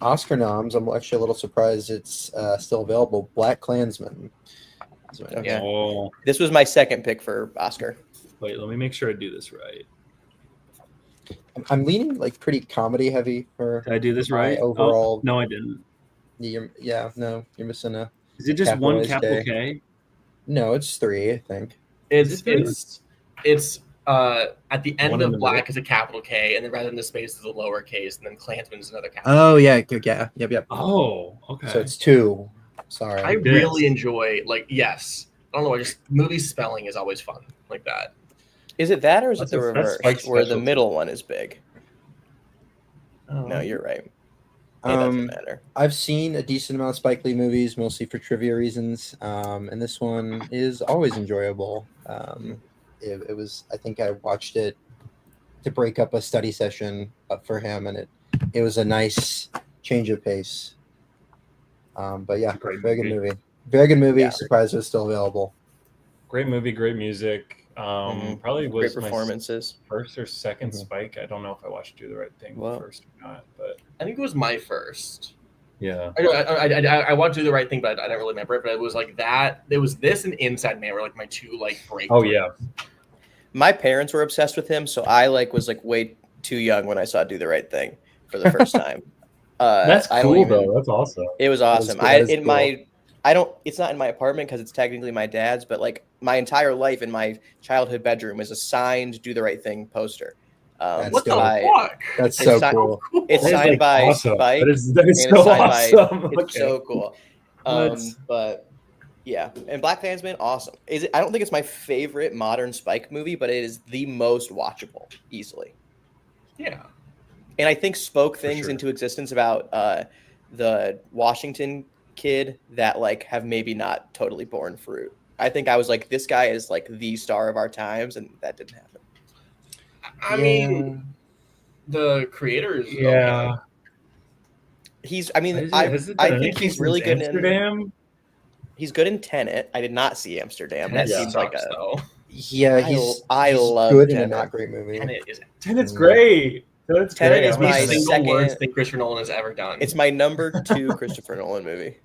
Oscar noms. I'm actually a little surprised it's still available. Black Klansman.
Okay. Oh. This was my second pick for Oscar.
Wait, let me make sure I do this right.
I'm leaning like pretty comedy heavy for.
Did I do this right?
Overall,
oh, no, I didn't.
You're missing a.
Is it just one capital K?
No, it's 3. I think.
It's at the end of Black is a capital K, and then rather than the space is a lowercase, and then Klansman is another capital.
Oh yeah, yep.
Oh, okay.
So it's 2. Sorry.
I really enjoy yes. I don't know. Just movie spelling is always fun like that.
Is it that, or is it the reverse, where the middle one is big? No, you're right. It doesn't matter.
I've seen a decent amount of Spike Lee movies, mostly for trivia reasons, and this one is always enjoyable. It was. I think I watched it to break up a study session for him, and it was a nice change of pace. But yeah, very good movie. Very good movie.
Yeah.
Surprised it was still available.
Great movie, great music. Probably was
Great performances.
my first or second Spike. I don't know if I watched Do the Right Thing first or not, but
I think it was my first.
yeah.
I watched Do the Right Thing, but I don't really remember it. But it was like that. It was this and Inside Man were like my two like breakthroughs.
Oh yeah.
My parents were obsessed with him, so I was way too young when I saw Do the Right Thing for the first time.
That's cool though. That's awesome.
It was awesome. It's not in my apartment because it's technically my dad's, but like my entire life in my childhood bedroom is a signed Do the Right Thing poster.
What the fuck?
That's so cool.
It's signed by
awesome.
Spike.
That is so awesome.
It's so cool. But yeah, and Black Klansman, awesome. I don't think it's my favorite modern Spike movie, but it is the most watchable, easily.
Yeah.
And I think spoke things into existence about the Washington kid that like have maybe not totally borne fruit. I think I was like, this guy is like the star of our times, and that didn't happen.
I mean, the creators.
Yeah.
I think he's really good
in.
He's good in Tenet. I did not see Amsterdam. That seems like a.
Yeah,
I love
good
Tenet.
in a not great movie.
Tenet's great.
Tenet is my
single worst thing Christopher Nolan has ever done.
It's my number 2 Christopher Nolan movie.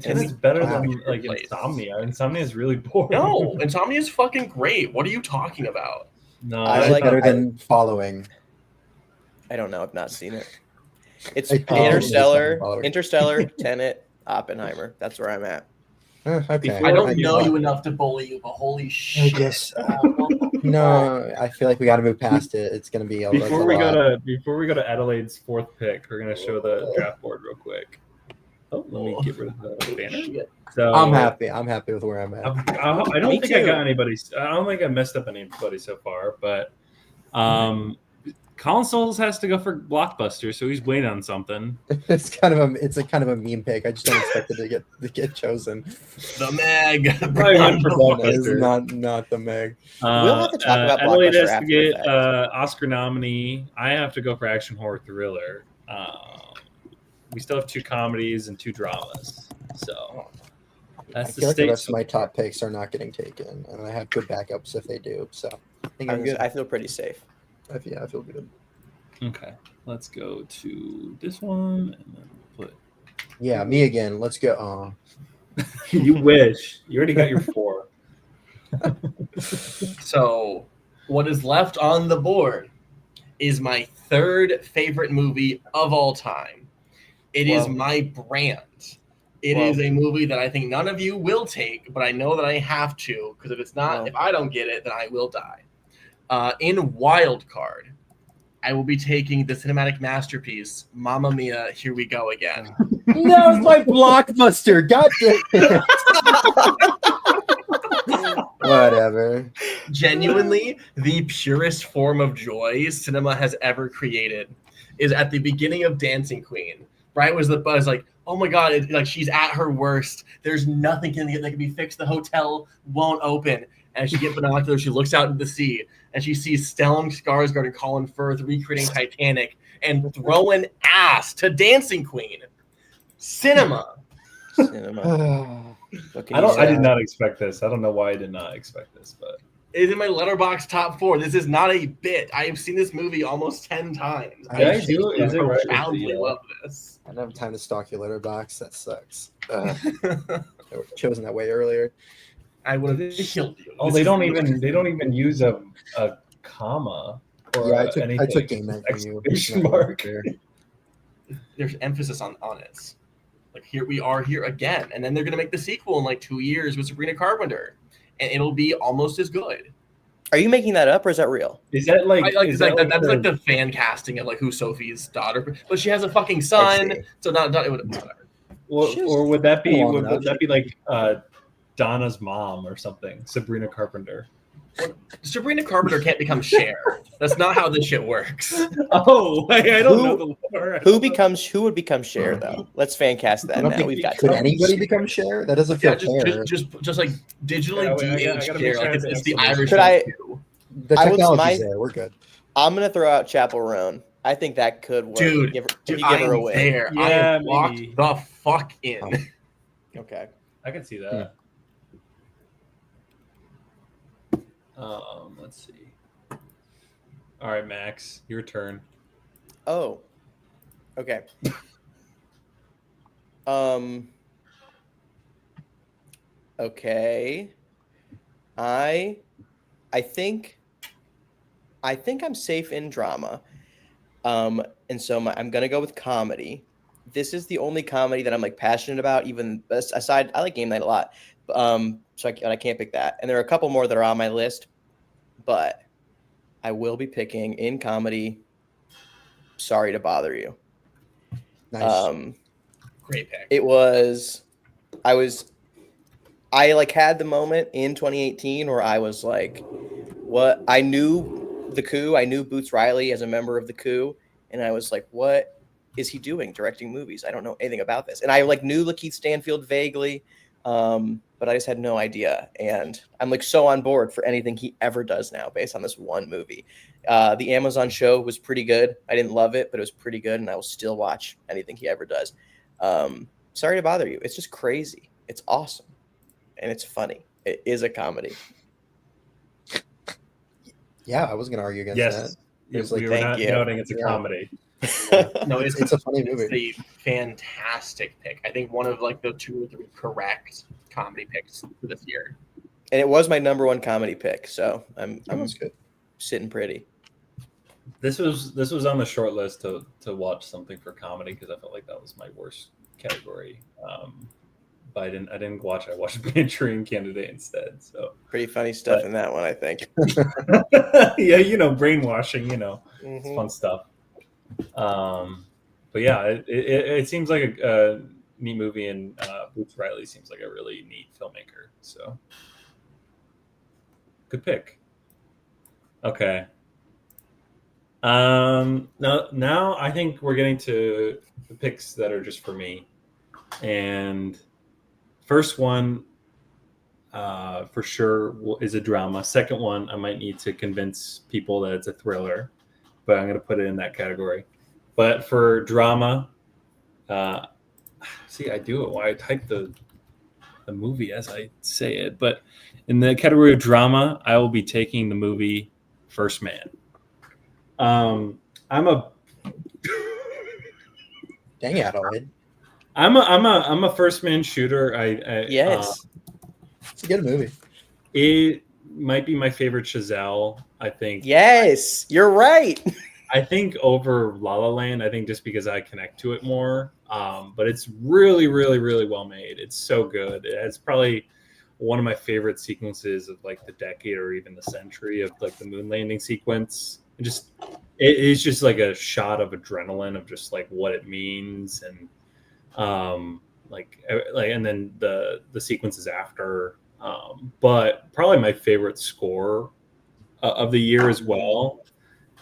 Tenet's better than like Insomnia. Insomnia is really boring.
No, Insomnia is fucking great. What are you talking about?
No,
I like better than Following.
I don't know. I've not seen it. It's Interstellar, Tenet, Oppenheimer. That's where I'm at.
Okay.
I don't know you enough to bully you, but holy shit.
I guess. No, I feel like we got to move past it. It's gonna be
before we go to Adelaide's 4th pick. We're gonna show the draft board real quick. Oh, let me get rid of the banner. So
I'm happy with where I'm at.
I don't think I got anybody. I don't think I messed up anybody so far, but Colin Souls has to go for Blockbuster, so he's waiting on something.
It's kind of a meme pick. I just don't expect it to get chosen.
The Meg.
It's not the Meg.
We'll have to talk about
Adelaide
Blockbuster
has to get Oscar nominee. I have to go for action horror thriller. We still have 2 comedies and 2 dramas. So that's
I feel like the rest of my top picks are not getting taken, and I have good backups if they do. So I think
I'm good. I feel pretty safe.
Yeah, I feel good.
Okay, let's go to this one and then put.
Yeah, me again. Let's go.
You wish. You already got your 4.
So, what is left on the board is my 3rd favorite movie of all time. It is my brand. It is a movie that I think none of you will take, but I know that I have to, because if I don't get it, then I will die. In Wild Card, I will be taking the cinematic masterpiece, Mamma Mia, Here We Go Again.
That was my Blockbuster. God damn. Whatever.
Genuinely, the purest form of joy cinema has ever created is at the beginning of Dancing Queen. Right? Was the buzz like, oh my god, like she's at her worst. There's nothing that can be fixed. The hotel won't open. And she gets binoculars, she looks out into the sea, and she sees Stellan Skarsgård and Colin Firth recreating Titanic and throwing ass to Dancing Queen. Cinema.
I did not expect this. I don't know why I did not expect this, but
it's in my Letterboxd top 4. This is not a bit. I have seen this movie almost 10 times.
I profoundly
love this.
I don't have time to stalk your Letterboxd. That sucks. I would have chosen that way earlier.
I would have killed you.
Oh, they don't even use a comma or
I took game from you.
Exclamation mark.
There's emphasis on it. Like, here we are here again, and then they're gonna make the sequel in like 2 years with Sabrina Carpenter, and it'll be almost as good.
Are you making that up, or is that real?
Is that like?
That's like the fan casting of like who's Sophie's daughter, but she has a fucking son, so not whatever.
Or would that be? Would that be like Donna's mom or something? Sabrina Carpenter.
Sabrina Carpenter can't become Cher. That's not how this shit works.
Oh, I don't know the lore.
Who would become Cher though? Let's fan cast that now. We've got.
Could anybody become Cher? That doesn't feel fair.
Just like digitally de-age Cher. Like it's the Irish.
The
I would-
technology's there. We're good.
I'm gonna throw out Chapel Roan. I think that could work.
Dude,
give
I
her a
am
win.
there. I
Yeah,
am locked
maybe.
the fuck in.
Okay.
I can see that. Let's see. All right, Max, your turn.
Oh. Okay. Okay. I think I'm safe in drama. And so I'm gonna go with comedy. This is the only comedy that I'm like passionate about. Even aside, I like Game Night a lot. So I can't pick that. And there are a couple more that are on my list, but I will be picking in comedy. Sorry to bother you.
Nice.
Great pick.
I like had the moment in 2018 where I was like, what? I knew the coup. I knew Boots Riley as a member of the coup. And I was like, what is he doing directing movies? I don't know anything about this. And I like knew Lakeith Stanfield vaguely, but I just had no idea. And I'm like so on board for anything he ever does now based on this one movie. The Amazon show was pretty good. I didn't love it, but it was pretty good. And I will still watch anything he ever does. Sorry to bother you. It's just crazy. It's awesome. And it's funny. It is a comedy.
Yeah, I was gonna argue against
Yes.
that.
Yes,
like,
we were not
thank you.
doubting it's a
Yeah.
comedy.
No,
It's a funny movie.
It's a fantastic pick. I think one of like the 2 or 3 correct comedy picks for this year.
And it was my number one comedy pick. So I'm
That's good.
sitting pretty.
This was on the short list to watch something for comedy because I felt like that was my worst category. But I didn't watch it. I watched Manchurian Candidate instead. So
Pretty funny stuff in that one, I think.
yeah, brainwashing, it's
Mhm.
fun stuff. But yeah, it seems like a neat movie, and Boots Riley seems like a really neat filmmaker. So good pick. Okay. Now I think we're getting to the picks that are just for me, and first one for sure is a drama. Second one, I might need to convince people that it's a thriller, but I'm going to put it in that category. But for drama, see, I do it while I type the movie as I say it. But in the category of drama, I will be taking the movie First Man. I'm a
Dang it, Adelaide.
I'm a first man shooter.
Yes.
It's a good movie.
It might be my favorite Chazelle. I think.
Yes, you're right.
I think over La La Land. I think just because I connect to it more. But it's really, really, really well made. It's so good. It's probably one of my favorite sequences of like the decade or even the century of like the moon landing sequence. It is just like a shot of adrenaline of just like what it means and and then the sequences after. But probably my favorite score of the year as well.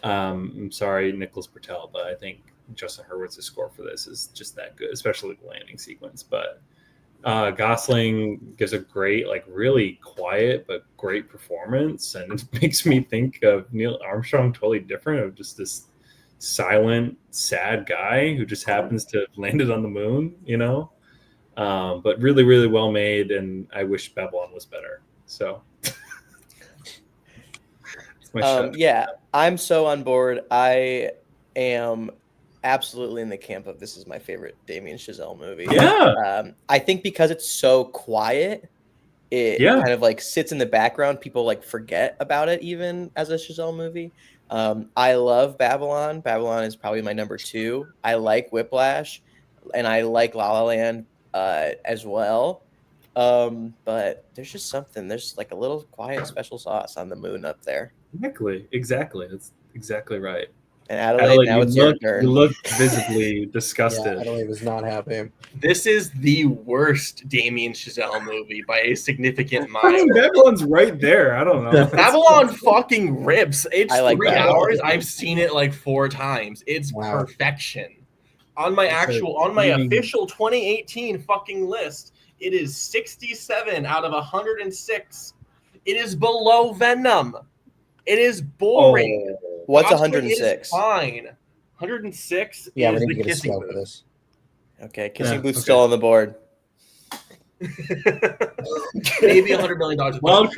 I'm sorry, Nicholas Patel, but I think Justin Hurwitz's score for this is just that good, especially the landing sequence. But Gosling gives a great, like really quiet but great performance, and it makes me think of Neil Armstrong totally different, of just this silent, sad guy who just happens to have landed on the moon, but really, really well made, and I wish Babylon was better. So it's my
Yeah, I'm so on board. I am absolutely in the camp of this is my favorite Damien Chazelle movie.
Yeah.
I think because it's so quiet, it kind of like sits in the background. People like forget about it even as a Chazelle movie. I love Babylon. Babylon is probably my number 2. I like Whiplash, and I like La La Land as well. But there's just something. There's like a little quiet special sauce on the moon up there.
Exactly. That's exactly right.
And Adelaide, now it's your turn.
You look visibly disgusted.
Yeah, Adelaide was not happy.
This is the worst Damien Chazelle movie by a significant
I mean,
mile.
Babylon's right there. I don't know.
Babylon fucking rips. It's
I like
3
Babylon.
hours. I've seen it like 4 times. It's perfection. On my official 2018 fucking list, it is 67 out of 106. It is below Venom. It is boring.
What's
Cosplay is
106?
fine. 106
Yeah, we
is
need
the
to get a
kissing
scale for
booth.
this.
Okay, kissing
Yeah,
booth's
okay.
still on the board.
Maybe $100 million.
Wild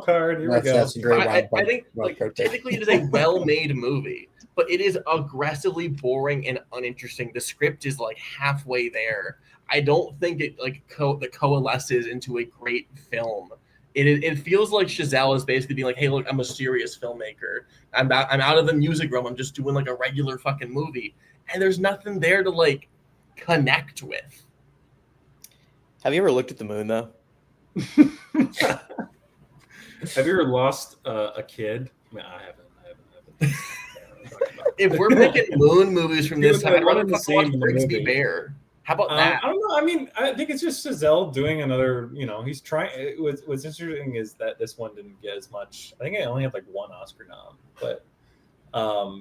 card. Here we go.
That's a great
I
wild
think
wild
like,
card pick.
technically it is a well-made movie, but it is aggressively boring and uninteresting. The script is like halfway there. I don't think it like coalesces into a great film. It feels like Chazelle is basically being like, "Hey, look, I'm a serious filmmaker. I'm out of the music realm. I'm just doing like a regular fucking movie." And there's nothing there to like connect with.
Have you ever looked at the moon though?
Have you ever lost a kid? I mean, I haven't.
If we're picking moon movies from this
Dude,
time, I'd
one
rather
and the
fucking watch
same in the
Brigsby
movie.
Bear. How about that?
I don't know. I mean, I think it's just Chazelle doing another. He's trying. What's interesting is that this one didn't get as much. I think it only had like one Oscar nom, but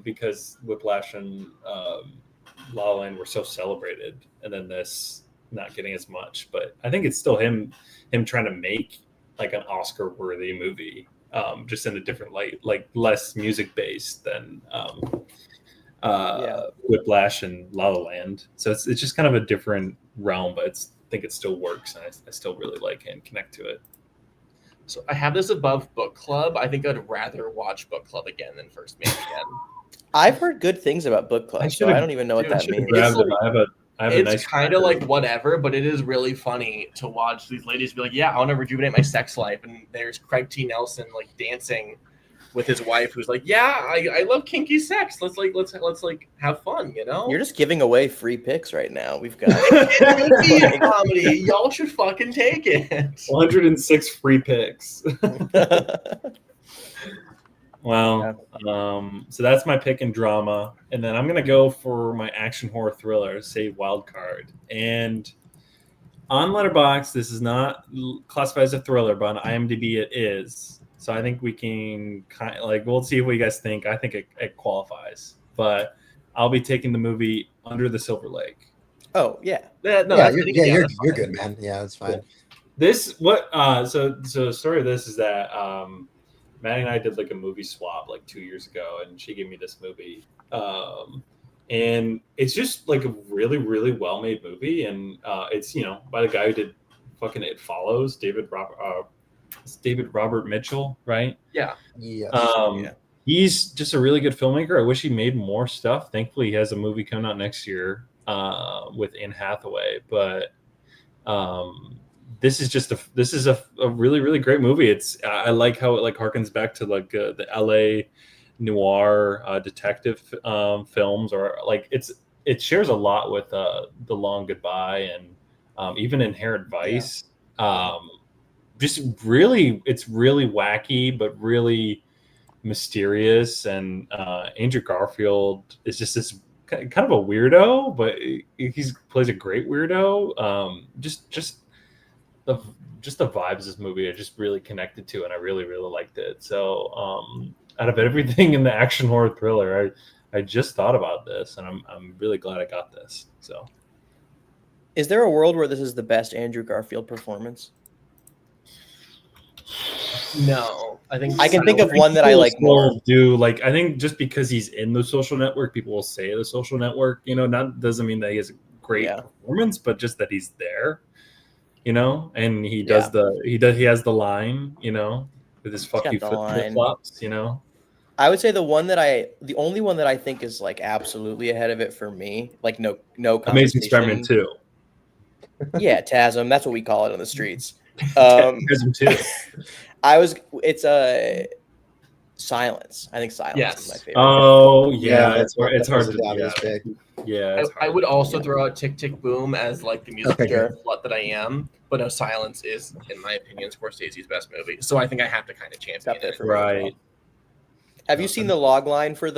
because Whiplash and La La Land were so celebrated, and then this not getting as much. But I think it's still him trying to make like an Oscar-worthy movie, just in a different light, like less music-based than Whiplash and La La Land. So it's just kind of a different realm, but I think it still works, and I still really like it and connect to it.
So I have this above Book Club. I think I'd rather watch Book Club again than First Man Again.
I've heard good things about book club, so I don't even know what that means.
It's kind of like whatever, but it is really funny to watch these ladies be like, "Yeah, I want to rejuvenate my sex life," and there's Craig T. Nelson like dancing with his wife, who's like, "Yeah, I love kinky sex. Let's have fun, you know."
You're just giving away free picks right now. We've got
It should be a comedy. Y'all should fucking take it.
106 free picks. Well, so that's my pick in drama, and then I'm gonna go for my action horror thriller, say Wild Card. And on Letterboxd, this is not classified as a thriller, but on IMDb it is. So I think we can we'll see what you guys think. I think it qualifies, but I'll be taking the movie Under the Silver Lake.
Oh yeah,
you're good, man. Yeah, that's fine.
Cool. So story of this is that Maddie and I did like a movie swap like 2 years ago, and she gave me this movie. And it's just like a really, really well-made movie. And it's, by the guy who did fucking It Follows, David Robert Mitchell, right?
Yeah.
Yeah.
He's just a really good filmmaker. I wish he made more stuff. Thankfully, he has a movie coming out next year with Anne Hathaway. But this is a really, really great movie. I like how it like harkens back to like the LA noir detective films, or like it shares a lot with The Long Goodbye and even Inherent Vice. Just really, it's really wacky, but really mysterious. And Andrew Garfield is just this kind of a weirdo, but he plays a great weirdo. Just the vibes of this movie I just really connected to, and I really, really liked it. So out of everything in the action horror thriller, I just thought about this, and I'm really glad I got this. So
is there a world where this is the best Andrew Garfield performance?
No, I think
I can think of one that I like more.
I think just because he's in The Social Network, people will say The Social Network. Not doesn't mean that he has a great performance, but just that he's there. And he does he has the line, with his fuck you flip flops,
I would say the only one that I think is like absolutely ahead of it for me, like no
Amazing Spider-Man 2.
Yeah, TASM, that's what we call it on the streets.
TASM 2.
It's a Silence. I think Silence is my favorite.
Oh yeah, it's hard to
pick.
Yeah,
I would also throw out Tick Tick Boom as like the musical slut that I am, but no, Silence is, in my opinion, Scorsese's best movie. So I think I have to kind of champion it.
Right.
Have you seen the log line for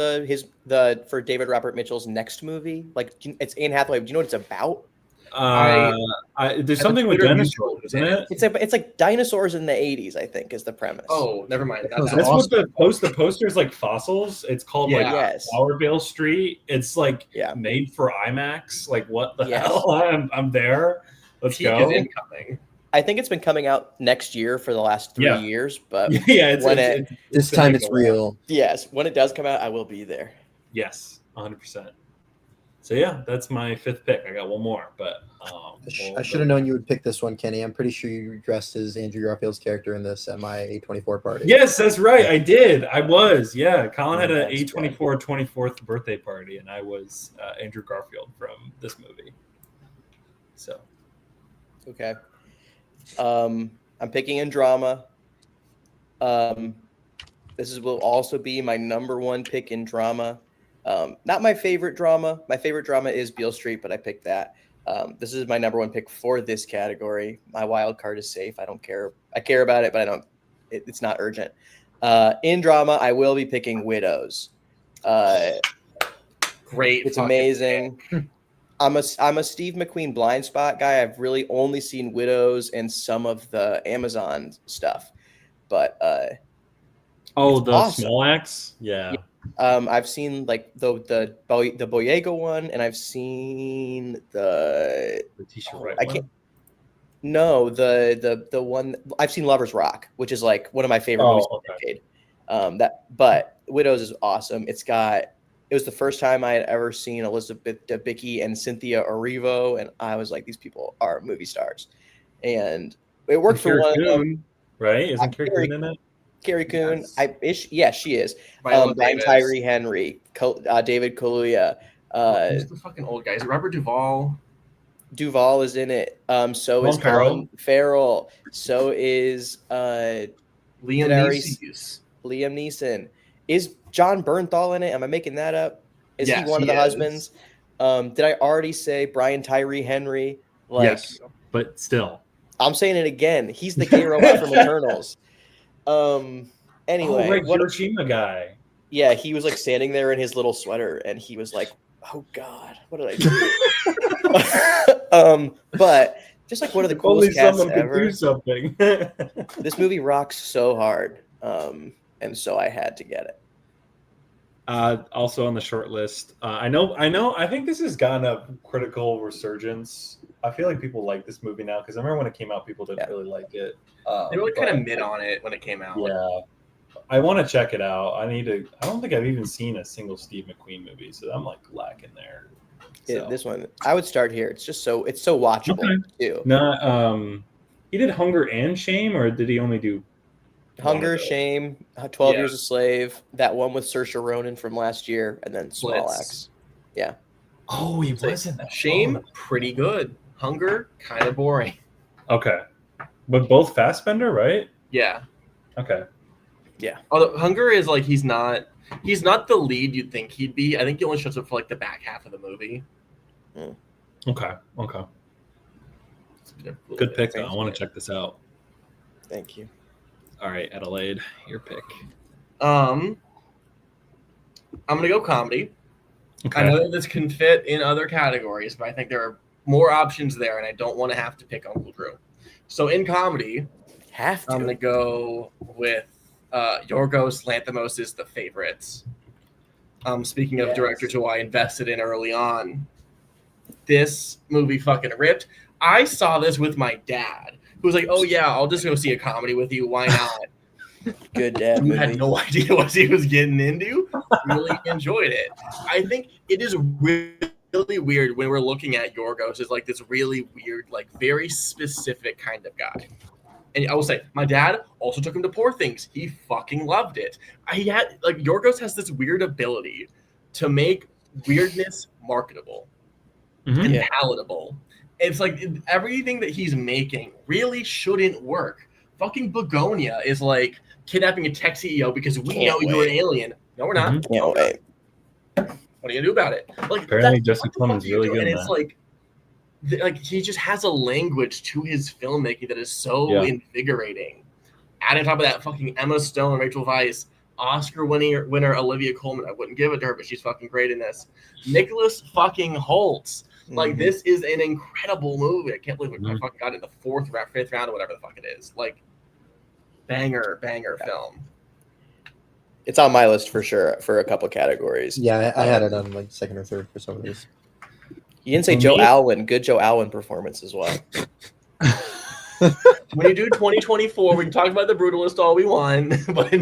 for David Robert Mitchell's next movie? Like, it's Anne Hathaway. Do you know what it's about?
There's something with dinosaurs, isn't it?
It's like dinosaurs in the 80s, I think, is the premise.
Oh, never mind.
That's what the poster's like fossils. It's called Flowervale Street. It's like made for IMAX. Like what the hell? I'm there. Let's go.
Is incoming.
I think it's been coming out next year for the last 3 years, but
yeah,
this time it's real.
Yes, when it does come out, I will be there.
Yes, 100%. So yeah, that's my 5th pick. I got one more, but
I should have known you would pick this one, Kenny. I'm pretty sure you dressed as Andrew Garfield's character in this at my A24 party.
Yes, that's right. I did. I was. Yeah, Colin had an A24 24th birthday party, and I was Andrew Garfield from this movie. So,
okay. I'm picking in drama. This will also be my number 1 pick in drama. Not my favorite drama. My favorite drama is Beale Street, but I picked that. This is my number 1 pick for this category. My wild card is safe. I don't care. I care about it, but I don't. It's not urgent. In drama, I will be picking Widows.
Great.
It's amazing. I'm a Steve McQueen blind spot guy. I've really only seen Widows and some of the Amazon stuff, but
the
awesome.
Small Axe, yeah.
I've seen like the Boyega one, and I've seen the
Letitia Wright
I can't. No, the one I've seen Lovers Rock, which is like one of my favorite movies of the decade. But Widows is awesome. It was the first time I had ever seen Elizabeth Debicki and Cynthia Erivo, and I was like, these people are movie stars. And it worked for one of them.
Right? Isn't Carrie Coon in it?
Carrie Coon. Yes. She is.
Brian
Tyree Henry, David Kaluuya.
Who's the fucking old guy? Is it Robert Duvall?
Duvall is in it. So is Colin Farrell. So is
Liam
Neeson. Is John Bernthal in it? Am I making that up? Is he one of the husbands? Did I already say Brian Tyree Henry?
Yes, but still.
I'm saying it again. He's the gay robot from Eternals. Anyway.
Right, Hiroshima guy.
Yeah, he was like standing there in his little sweater, and he was like, oh God, what did I do? But just like one of the coolest casts ever.
Do something.
This movie rocks so hard. And so I had to get it.
Also on the short list, I think this has gotten a critical resurgence. I feel like people like this movie now because I remember when it came out, people didn't really like it.
They were kind of mid on it when it came out.
Yeah, I want to check it out. I don't think I've even seen a single Steve McQueen movie, so I'm like lacking there. So.
This one, I would start here. It's so watchable too.
No, he did Hunger and Shame, or did he only do?
Hunger, Shame, 12 Years a Slave, that one with Saoirse Ronan from last year, and then Small Axe. Yeah.
Oh, he was in that.
Shame, pretty good. Hunger, kind of boring.
Okay. But both Fassbender, right?
Yeah.
Okay.
Yeah.
Although Hunger is like he's not the lead you'd think he'd be. I think he only shows up for like the back half of the movie.
Okay. Good pick. I want to check this out.
Thank you.
All right, Adelaide, your pick.
I'm gonna go comedy. Okay. I know that this can fit in other categories, but I think there are more options there, and I don't want to have to pick Uncle Drew. So in comedy, I'm gonna go with Yorgos Lanthimos' The Favorites. Speaking of directors who I invested in early on, this movie fucking ripped. I saw this with my dad, who was like, "Oh yeah, I'll just go see a comedy with you. Why not?"
Good dad.
Who had no idea what he was getting into. Really enjoyed it. I think it is really weird when we're looking at Yorgos as like this really weird, like very specific kind of guy. And I will say, my dad also took him to Poor Things. He fucking loved it. Yorgos has this weird ability to make weirdness marketable and palatable. It's like everything that he's making really shouldn't work. Fucking Begonia is like kidnapping a tech CEO because we know you're an alien. No, we're not.
Can't wait.
What are you gonna do about it? Like
apparently, Jesse Plemons really good.
And it's like he just has a language to his filmmaking that is so invigorating. Add on top of that, fucking Emma Stone, Rachel Weisz, Oscar winner Olivia Colman. I wouldn't give it to her, but she's fucking great in this. Nicholas fucking Holtz. Like, this is an incredible movie. I can't believe I fucking got in the fifth round, or whatever the fuck it is. Like, banger film.
It's on my list for sure for a couple categories.
Yeah, I had it on like second or third for some of these.
You didn't say Joe Alwyn. Good Joe Alwyn performance as well.
When you do 2024, we can talk about The Brutalist all we want, but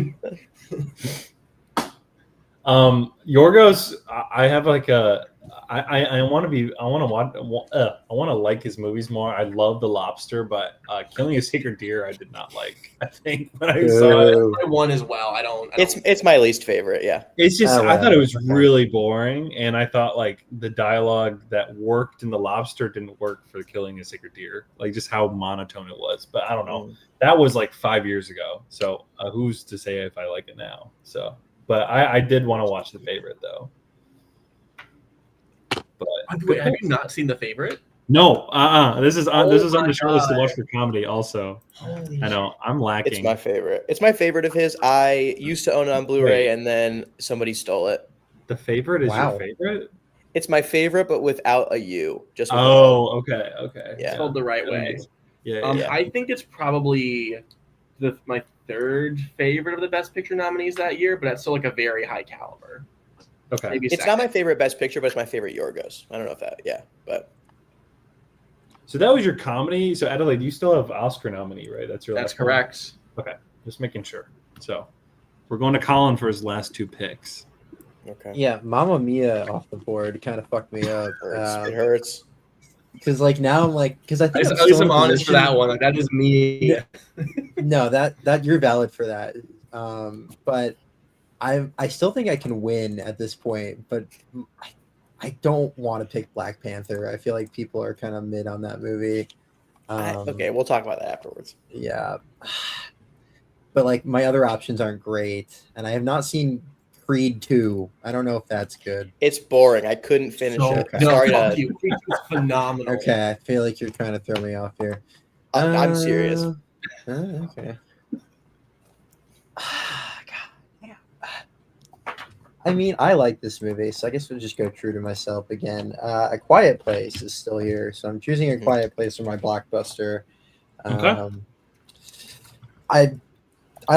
Yorgos, I have like I want to watch, I want to like his movies more. I love The Lobster, but Killing a Sacred Deer I did not like. I think when I saw it,
I won as well. I don't.
It's my least favorite. Yeah.
it's just
Oh,
I thought it was
okay.
really boring, and I thought like the dialogue that worked in The Lobster didn't work for Killing a Sacred Deer, like just how monotone it was. But I don't know. That was like 5 years ago, so who's to say if I like it now? So, but I did want to watch The Favorite though. But
Wait, have you not seen The Favorite?
no, this is on
Oh
the
my
short list to
God.
watch for comedy. Also,
Holy
I know I'm lacking.
It's my favorite. It's my favorite of his. I used to own it on Blu-ray,
Wait.
and then somebody stole it.
The Favorite is
Wow.
your favorite?
It's my favorite, but without a U. Just with
Okay.
Yeah.
Spelled the right way.
Yeah.
Yeah.
I think it's probably my third favorite of the Best Picture nominees that year, but that's still like a very high caliber.
Okay.
Maybe
It's not my favorite Best Picture, but it's my favorite Yorgos. I don't know if that. Yeah, but
So that was your comedy. So Adelaide, you still have Oscar nominee, right? That's your.
That's
last one?
correct.
Okay, just making sure. So we're going to Colin for his last two picks.
okay.
Yeah, Mamma Mia off the board kind of fucked me up.
It hurts.
Because like now I'm like, because I think
At
I'm
least
still in
I'm
a
honest for
position-
that one. Like, that is me.
Yeah. No, that you're valid for that. But I still think I can win at this point, but I don't want to pick Black Panther. I feel like people are kind of mid on that movie.
Okay, we'll talk about that afterwards.
Yeah. But like my other options aren't great, and I have not seen Creed 2. I don't know if that's good.
It's boring. I couldn't finish
So,
it.
Okay.
no,
Sorry
fuck
to.
you. It's phenomenal.
Okay, I feel like you're trying to throw me off here.
I'm serious.
Okay. I mean, I like this movie, so I guess we'll just go true to myself again. A Quiet Place is still here, so I'm choosing A Quiet Place for my blockbuster.
Okay.
I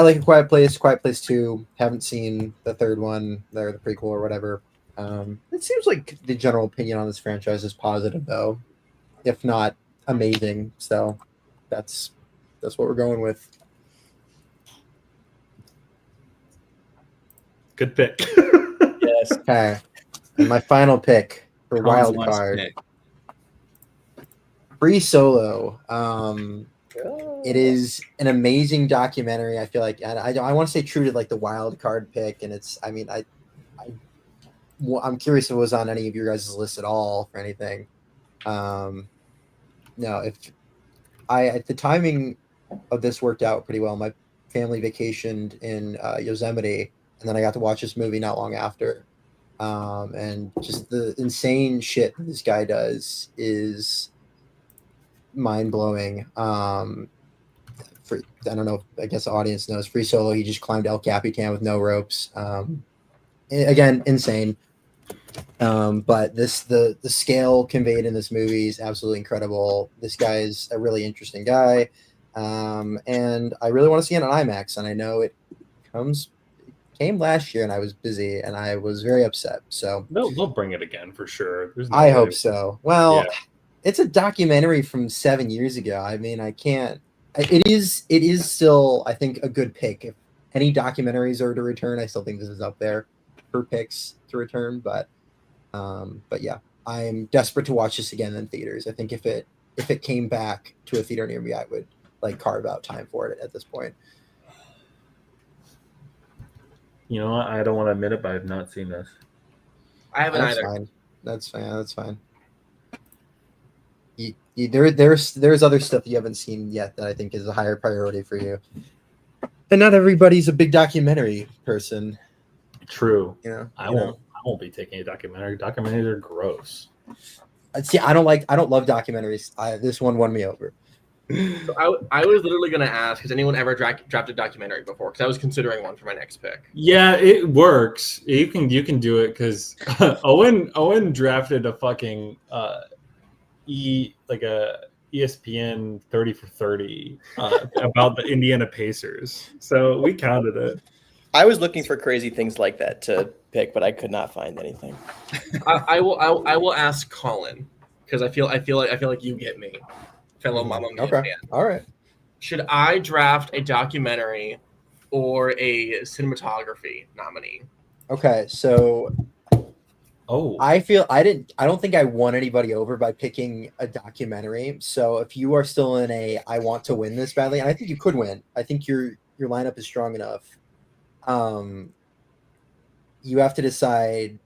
like A Quiet Place 2. Haven't seen the third one, or the prequel or whatever. It seems like the general opinion on this franchise is positive, though, if not amazing. So that's what we're going with.
Good pick.
Yes.
Okay. And my final pick for
Colin's
wild
last
card,
pick.
Free Solo. It is an amazing documentary. I feel like, and I want to say true to like the wild card pick, and it's. I mean, I'm curious if it was on any of your guys' list at all for anything. No, if the timing of this worked out pretty well. My family vacationed in Yosemite, and then I got to watch this movie not long after. And just the insane shit that this guy does is mind blowing. I don't know. I guess the audience knows Free Solo. He just climbed El Capitan with no ropes. Again, insane. But the scale conveyed in this movie is absolutely incredible. This guy is a really interesting guy, and I really want to see it on IMAX. And I know it came last year, and I was busy, and I was very upset. So
They'll bring it again for sure. There's no
I
way
hope
they-
so. Well,
Yeah.
it's a documentary from 7 years ago. I mean, I can't. It is still, I think, a good pick. If any documentaries are to return, I still think this is up there for picks to return. But yeah, I'm desperate to watch this again in theaters. I think if it came back to a theater near me, I would like carve out time for it at this point.
You know what? I don't want to admit it, but I've not seen this.
I haven't
That's
either.
fine. That's fine. There's other stuff you haven't seen yet that I think is a higher priority for you. And not everybody's a big documentary person,
True.
you know.
I won't be taking a documentary. Documentaries are gross.
See, I don't love documentaries. This one won me over.
So I was literally going to ask, has anyone ever drafted a documentary before? Because I was considering one for my next pick.
Yeah, it works. You can do it because Owen drafted a fucking ESPN 30 for 30 about the Indiana Pacers. So we counted it.
I was looking for crazy things like that to pick, but I could not find anything.
I will ask Colin because I feel like you get me. fellow Mamma Mia
Okay.
fan.
All right.
Should I draft a documentary or a cinematography nominee?
Okay. So
Oh,
I don't think I won anybody over by picking a documentary. So if you are still in I want to win this badly, and I think you could win. I think your lineup is strong enough. You have to decide,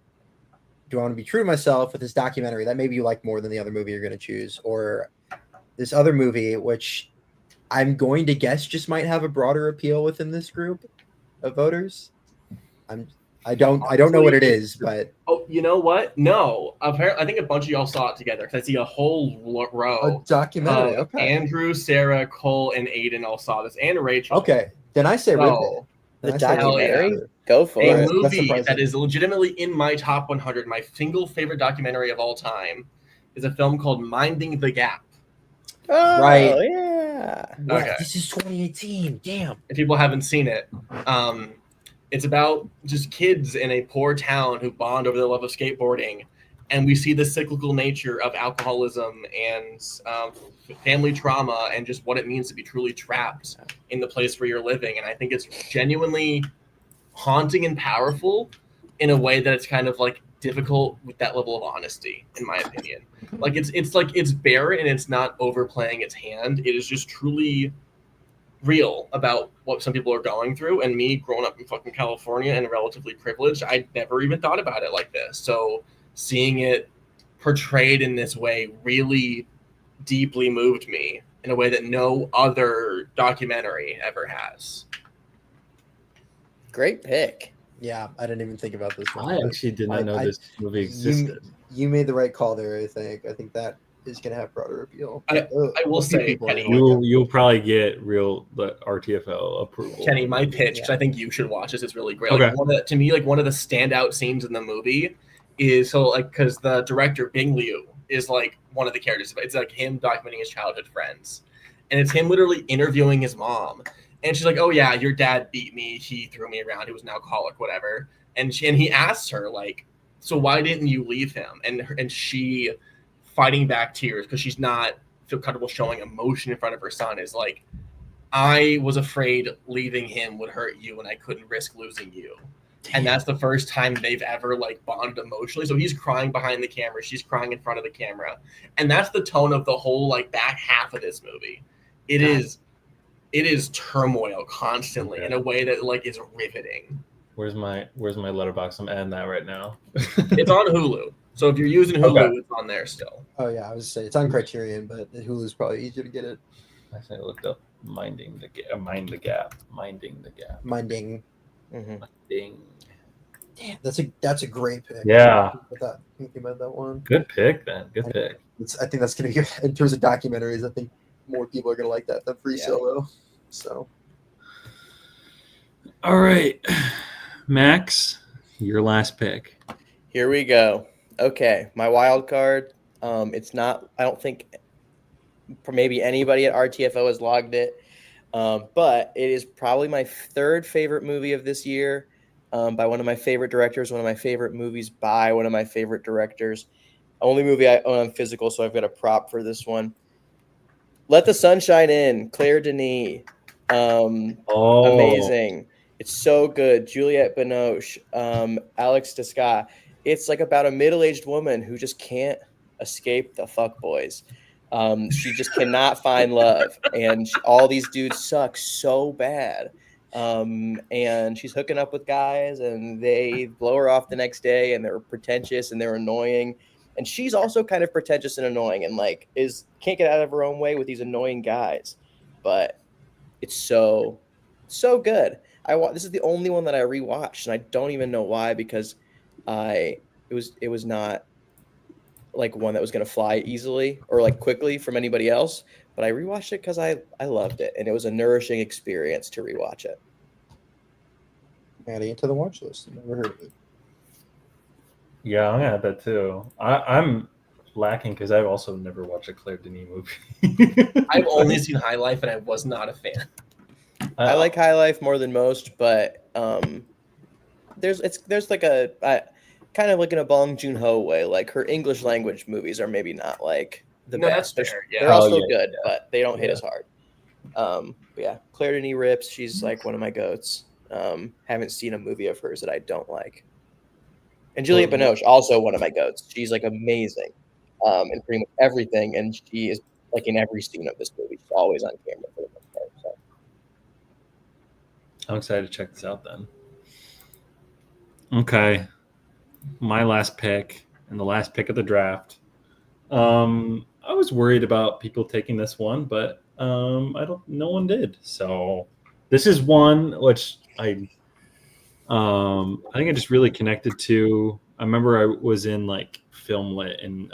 do I want to be true to myself with this documentary that maybe you like more than the other movie you're going to choose, or this other movie, which I'm going to guess just might have a broader appeal within this group of voters. I don't know what it is, but
Oh, you know what? No, apparently, I think a bunch of y'all saw it together because I see a whole
a
row.
documentary. Okay.
Andrew, Sarah, Cole, and Aiden all saw this, and Rachel.
Okay. Then I say Red Band.
The
Then I say Red Band.
documentary? Go for
A
it.
That's
movie
surprising.
that is legitimately in my top 100, my single favorite documentary of all time, is a film called Minding the Gap.
Oh,
Right.
yeah.
Okay.
This is 2018. Damn.
If people haven't seen it, it's about just kids in a poor town who bond over their love of skateboarding, and we see the cyclical nature of alcoholism and family trauma and just what it means to be truly trapped in the place where you're living. And I think it's genuinely haunting and powerful in a way that it's kind of like difficult with that level of honesty, in my opinion. Like it's barren and it's not overplaying its hand. It is just truly real about what some people are going through. And me growing up in fucking California and relatively privileged, I never even thought about it like this. So seeing it portrayed in this way really deeply moved me in a way that no other documentary ever has.
Great pick.
Yeah, I didn't even think about this one.
I
but
actually did not know this movie
You,
existed.
you made the right call there. I think that is going to have broader appeal.
I will
A few
say,
people are
Kenny,
gonna like it.
You'll probably get the RTFL approval.
Kenny, my pitch, because
Yeah.
I think you should watch this. It's really great.
Okay.
Like, to me, like one of the standout scenes in the movie is because the director Bing Liu is like one of the characters. It's like him documenting his childhood friends, and it's him literally interviewing his mom. And she's like, "Oh yeah, your dad beat me. He threw me around. He was an alcoholic, whatever." And he asks her like, "So why didn't you leave him?" And she, fighting back tears because she's not feel comfortable showing emotion in front of her son, is like, "I was afraid leaving him would hurt you, and I couldn't risk losing you." And that's the first time they've ever like bonded emotionally. So he's crying behind the camera, she's crying in front of the camera, and that's the tone of the whole like back half of this movie. It is turmoil constantly in a way that like is riveting.
Where's my letterbox? I'm adding that right now.
It's on Hulu, so if you're using Hulu,
Okay.
it's on there still.
Oh yeah, I was say it's on Criterion, but Hulu's probably easier to get it.
I looked up Minding the Gap. Minding the Gap.
Minding.
Mm-hmm.
Ding.
Damn, that's a great pick.
Yeah.
Thinking about that one.
Good pick, then. Good pick.
I think that's gonna be in terms of documentaries. I think more people are gonna like that than Free
Yeah.
Solo. So
All right, Max, your last pick.
Here we go. Okay, my wild card. It's not. I don't think maybe anybody at RTFO has logged it, but it is probably my third favorite movie of this year, by one of my favorite directors. One of my favorite movies by one of my favorite directors. Only movie I own on physical, so I've got a prop for this one. Let the Sun Shine In. Claire Denis. Amazing. It's so good. Juliette Binoche, Alex Descott. It's like about a middle-aged woman who just can't escape the fuckboys. She just cannot find love, and all these dudes suck so bad. And she's hooking up with guys, and they blow her off the next day, and they're pretentious and they're annoying. And she's also kind of pretentious and annoying, and like can't get out of her own way with these annoying guys. But it's so good. This is the only one that I rewatched, and I don't even know why, because it was not like one that was going to fly easily or like quickly from anybody else. But I rewatched it because I loved it, and it was a nourishing experience to rewatch it.
adding it to the watch list. Never heard of it.
Yeah, I'm gonna add that too. I'm lacking because I've also never watched a Claire Denis movie.
I've only seen High Life, and I was not a fan.
I like High Life more than most, but there's like kind of like in a Bong Joon-ho way. Like her English language movies are maybe not like the
No,
best.
that's fair. Yeah.
They're also
yeah,
good, but they don't hit
Yeah.
as hard. But yeah, Claire Denis rips. She's like one of my goats. Haven't seen a movie of hers that I don't like. And Juliette Binoche, also one of my goats. She's like amazing in pretty much everything, and she is like in every scene of this movie. She's always on camera for the most part. So.
I'm excited to check this out then. Okay. My last pick and the last pick of the draft. I was worried about people taking this one, but no one did. So this is one which I think I just really connected to. I remember I was in like film lit in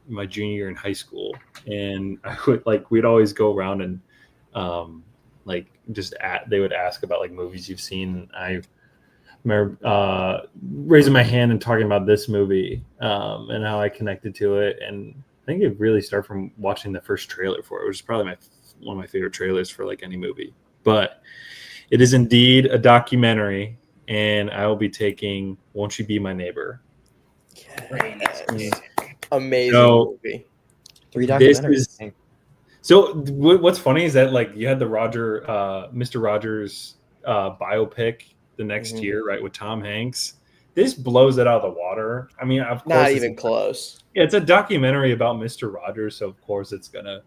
my junior year in high school, and I would we'd always go around and they would ask about like movies you've seen. And I remember raising my hand and talking about this movie and how I connected to it. And I think it really started from watching the first trailer for it, which is probably one of my favorite trailers for like any movie. But it is indeed a documentary, and I will be taking "Won't You Be My Neighbor."
Yes. Amazing movie.
3 documentaries.
What's funny is that like you had the Mr. Rogers biopic the next year, right, with Tom Hanks. This blows it out of the water. I mean, of course,
not even close.
Yeah, it's a documentary about Mr. Rogers, so of course it's gonna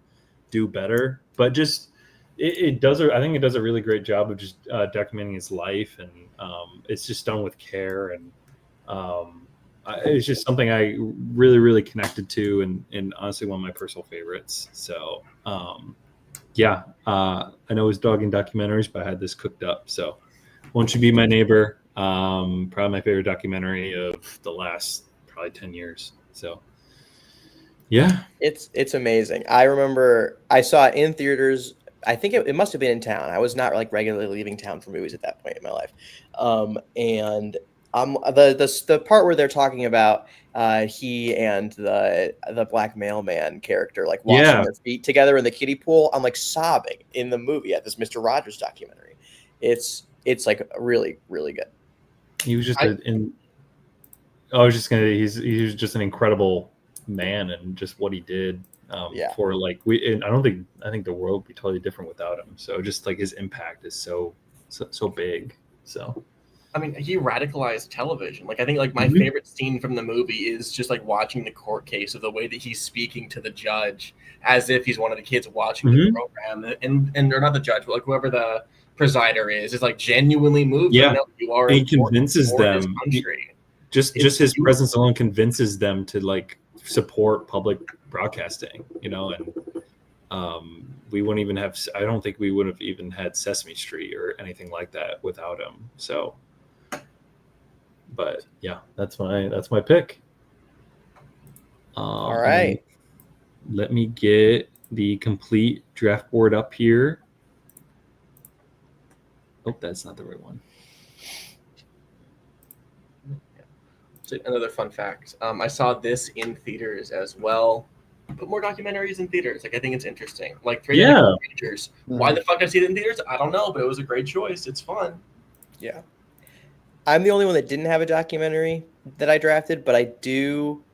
do better. But just it does. I think it does a really great job of just documenting his life, and it's just done with care, and it's just something I really, really connected to, and honestly one of my personal favorites. So I know it was dog and documentaries, but I had this cooked up. So "Won't You Be My Neighbor," probably my favorite documentary of the last probably 10 years. So yeah,
it's amazing. I remember I saw it in theaters. I think it must have been in town. I was not like regularly leaving town for movies at that point in my life. And the part where they're talking about he and the black mailman character like washing their feet together in the kiddie pool, I'm like sobbing in the movie at this Mr. Rogers documentary. It's like really, really good.
He was just he's just an incredible man, and just what he did for like I think the world would be totally different without him. So just like his impact is so big. So
I mean, he radicalized television. Like I think like my favorite scene from the movie is just like watching the court case, of the way that he's speaking to the judge as if he's one of the kids watching the program, and or not the judge, but like whoever the presider is like genuinely moved.
Yeah,
like, no, you are.
He convinces them. Just his presence alone convinces them to like support public broadcasting, and we wouldn't even have. I don't think we would have even had Sesame Street or anything like that without him. So, but yeah, that's my pick.
All right,
let me get the complete draft board up here. Oh, that's not the right one.
Another fun fact. I saw this in theaters as well. Put more documentaries in theaters. Like I think it's interesting. Like Rangers. Why the fuck I see it in theaters? I don't know, but it was a great choice. It's fun.
Yeah. I'm the only one that didn't have a documentary that I drafted, but I do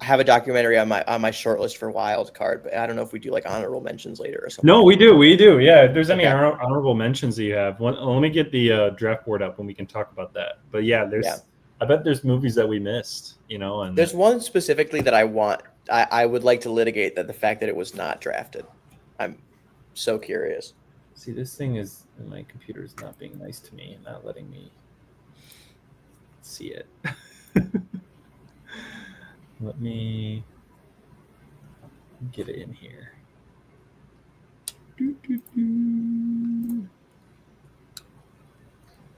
have a documentary on my short list for wild card. But I don't know if we do like honorable mentions later or something.
No, we do. Yeah, if there's any honorable mentions that you have, let me get the draft board up and we can talk about that. But yeah, I bet there's movies that we missed, and
there's one specifically that I would like to litigate, that the fact that it was not drafted. I'm so curious.
See, this thing is, my computer is not being nice to me and not letting me see it. Let me get it in here.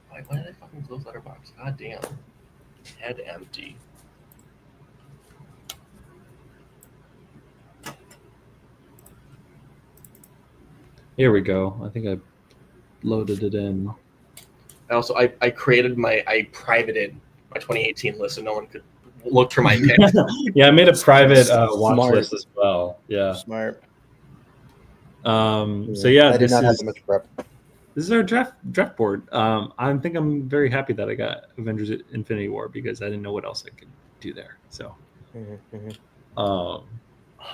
Why did I fucking close Letterboxd? God damn. Head empty.
Here we go. I think I loaded it in.
I privated my 2018 list so no one could look for my picks.
Yeah, I made a private watch list as well. Yeah.
Smart.
So yeah,
I did not have much prep.
This is our draft board. I think I'm very happy that I got Avengers Infinity War, because I didn't know what else I could do there. So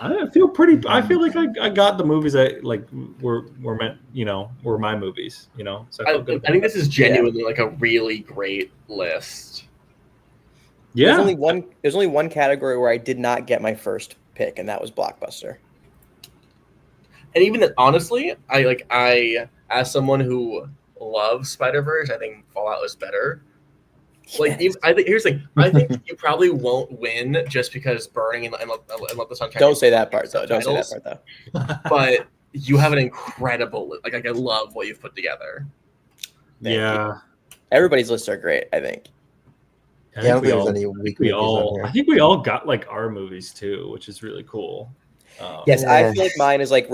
I feel pretty. I feel like I got the movies that like were meant, were my movies. So I feel good.
I think this is genuinely like a really great list.
Yeah.
There's only one category where I did not get my first pick, and that was blockbuster.
And even that, honestly, I as someone who loves Spider-Verse, I think Fallout is better. Like,
Yes.
I think here's the thing. I think you probably won't win just because burning and let the sun shine.
Don't say that part though. Don't say that part though.
But you have an incredible like I love what you've put together.
Yeah.
Everybody's lists are great, I think.
I don't think there's any weak movies on here.
I think we all got like our movies too, which is really cool.
Yes, I feel like mine is like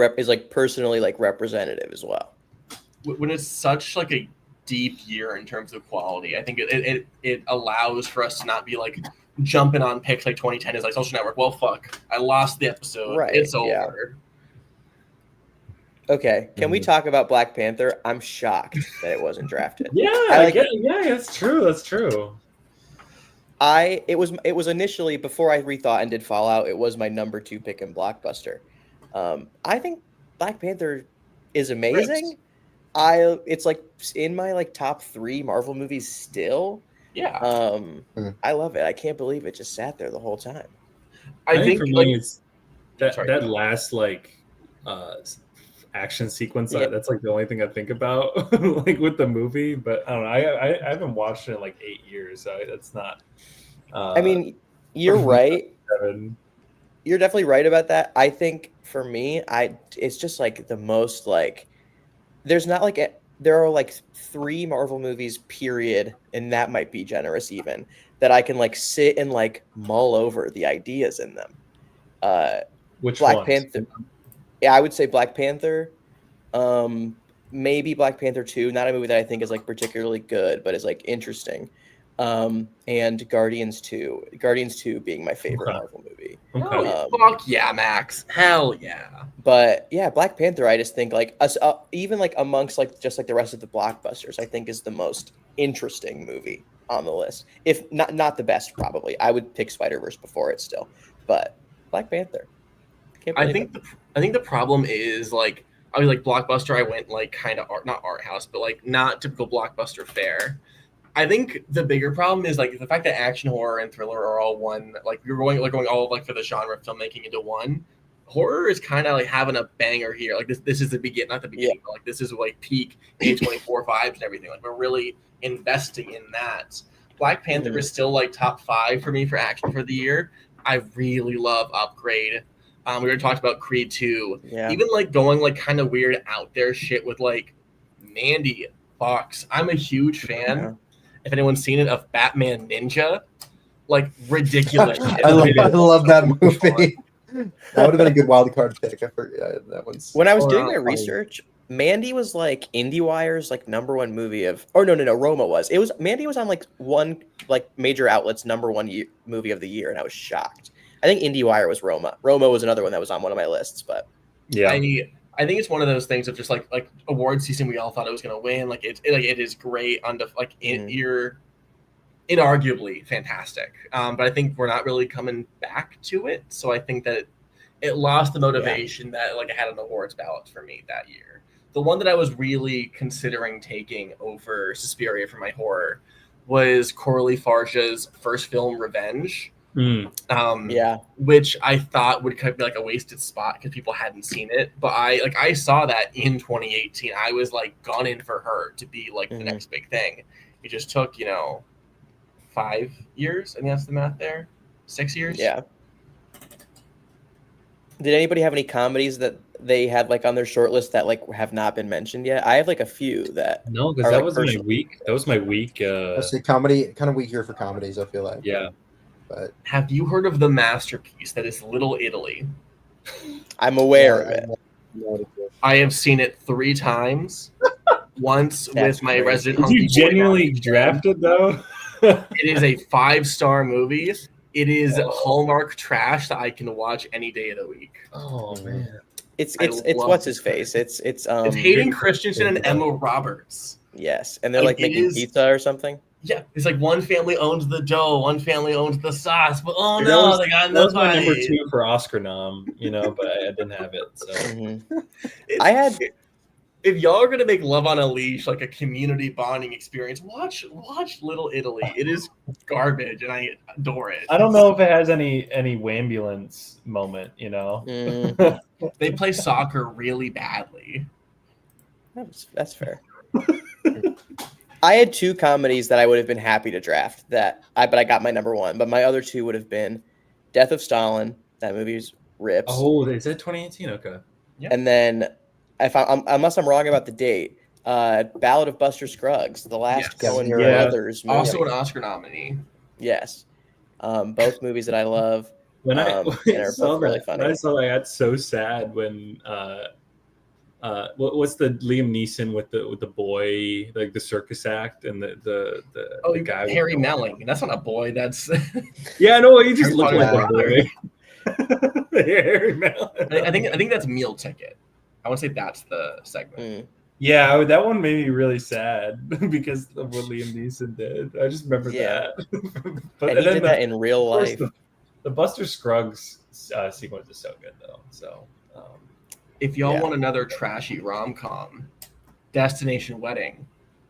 personally like representative as well.
When it's such like a deep year in terms of quality, I think it allows for us to not be like jumping on picks like 2010 is like Social Network. Well, fuck, I lost the episode.
Right,
It's over.
Okay, can we talk about Black Panther? I'm shocked that it wasn't drafted.
Yeah, that's true. That's true.
It was initially, before I rethought and did Fallout, it was my number 2 pick in Blockbuster. I think Black Panther is amazing. It's like in my like top 3 Marvel movies still.
Yeah.
I love it. I can't believe it just sat there the whole time.
I think
for
like,
me it's that last like action sequence.
Yeah.
That's like the only thing I think about like with the movie. But I don't know. I haven't watched it in like 8 years, so that's not.
I mean, you're right. You're definitely right about that. I think for me, it's just like the most like. There's not like there are like 3 Marvel movies, period, and that might be generous even, that I can like sit and like mull over the ideas in them.
Which
Black
ones?
Panther. Yeah, I would say Black Panther. Maybe Black Panther 2, not a movie that I think is like particularly good, but is like interesting. And Guardians 2. Guardians 2 being my favorite Marvel movie.
Okay.
Fuck yeah, Max. Hell yeah.
But yeah, Black Panther, I just think like us, even like amongst like just like the rest of the blockbusters, I think is the most interesting movie on the list. If not the best, probably. I would pick Spider-Verse before it still, but Black Panther.
I think the problem is like I was like Blockbuster. I went like kind of not art house, but like not typical Blockbuster fare. I think the bigger problem is like the fact that action, horror, and thriller are all one. Like you're going all like for the genre of filmmaking into one. Horror is kind of like having a banger here. Like this is the beginning, not the beginning, but like this is like peak A24 vibes and everything. Like we're really investing in that. Black Panther is still like top 5 for me for action for the year. I really love Upgrade. We already talked about Creed 2.
Yeah.
Even like going like kind of weird out there shit with like Mandy Fox. I'm a huge fan.
Yeah.
If anyone's seen it, of Batman Ninja, like ridiculous.
I love that movie. That would have been a good wild card pick. I forget that one's.
When I was doing my research, Mandy was like IndieWire's like number 1 movie of, or no, Roma was. It was Mandy was on like one like major outlet's number 1 movie of the year, and I was shocked. I think IndieWire was Roma. Roma was another one that was on one of my lists, but
yeah,
I think it's one of those things of just like award season. We all thought it was going to win. Like it is great on the like you're inarguably fantastic. But I think we're not really coming back to it. So I think that it lost the motivation that like it had on the awards ballots for me that year. The one that I was really considering taking over Suspiria for my horror was Coralie Farge's first film, Revenge. Which I thought would kind of be like a wasted spot because people hadn't seen it. But I saw that in 2018. I was like gunning for her to be like the next big thing. It just took 5 years. I think that's the math there. 6 years.
Yeah. Did anybody have any comedies that they had like on their short list that like have not been mentioned yet? I have like a few that.
No, because that was my week. That was my week.
I say comedy, kind of weak here for comedies. I feel like.
Yeah.
But
have you heard of the masterpiece that is Little Italy?
I'm aware of it.
I have seen it 3 times. Once with my resident.
Did you genuinely draft it though?
It is a 5-star movie. It is Hallmark trash that I can watch any day of the week.
Oh man,
it's what's his face? It's
Hayden Christensen and Emma Roberts.
Yes, and they're like making pizza or something.
Yeah, it's like one family owns the dough, one family owns the sauce, but oh
That
no,
was-
they got in
That
the
was my number
fight.
2 for Oscar nom, but I didn't have it. So
I had-
If y'all are gonna make Love on a Leash like a community bonding experience, watch Little Italy. It is garbage, and I adore it.
I don't know if it has any wambulance moment.
They play soccer really badly.
That's fair. I had 2 comedies that I would have been happy to draft but I got my number 1. But my other 2 would have been Death of Stalin. That movie's rips.
Oh, is it 2018? Okay.
Yeah.
And then, unless I'm wrong about the date, Ballad of Buster Scruggs, the last
Yes.
Coen
Yeah.
Brothers movie.
Also an Oscar nominee.
Yes. Both movies that I love.
When I
and are
saw
both really
that,
funny.
I got so sad when what's the Liam Neeson with the boy, like the circus act, and the guy
Harry Melling. That's not a boy. That's
yeah, no, he just
Harry
looked like a
Potter.
boy. Harry Melling.
I think that's Meal Ticket. I want to say that's the segment.
Yeah, that one made me really sad because of what Liam Neeson did. I just remember that.
And he did that in real life.
The Buster Scruggs sequence is so good, though. So,
if y'all want another trashy rom-com, Destination Wedding,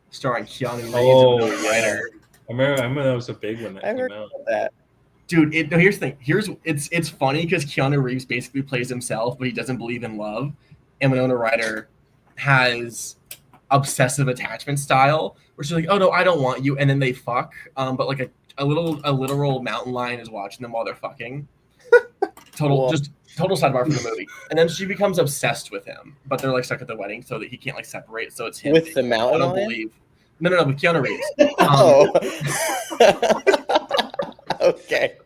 starring Keanu Reeves and Winona Ryder.
I remember that was a big one that
I
came
heard
out.
that.
Dude, here's the thing. It's funny because Keanu Reeves basically plays himself, but he doesn't believe in love, and Winona Ryder has obsessive attachment style, where she's like, "Oh no, I don't want you," and then they fuck. But like a literal mountain lion is watching them while they're fucking. Total sidebar from the movie, and then she becomes obsessed with him. But they're like stuck at the wedding, so that he can't like separate. So it's him
With the mountain
I don't
lion?
believe. No, with Keanu Reeves.
Oh. Okay.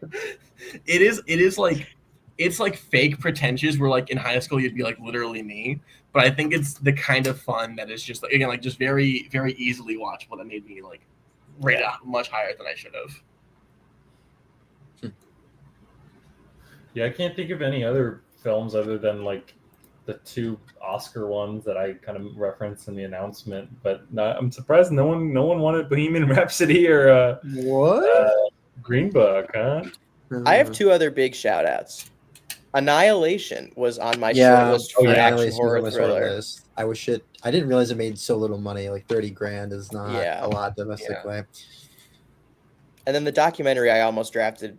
It is like it's like fake pretentious where like in high school you'd be like literally me, but I think it's the kind of fun that is just like, again, like just very, very easily watchable that made me like rate it much higher than I should have.
Yeah, I can't think of any other films other than like the 2 Oscar ones that I kind of referenced in the announcement. But I'm surprised no one wanted Bohemian Rhapsody or Green Book, huh?
I have 2 other big shout outs. Annihilation was on my short list for action horror thriller.
I wish I didn't realize it made so little money. Like $30,000 is not a lot domestically.
And then the documentary I almost drafted,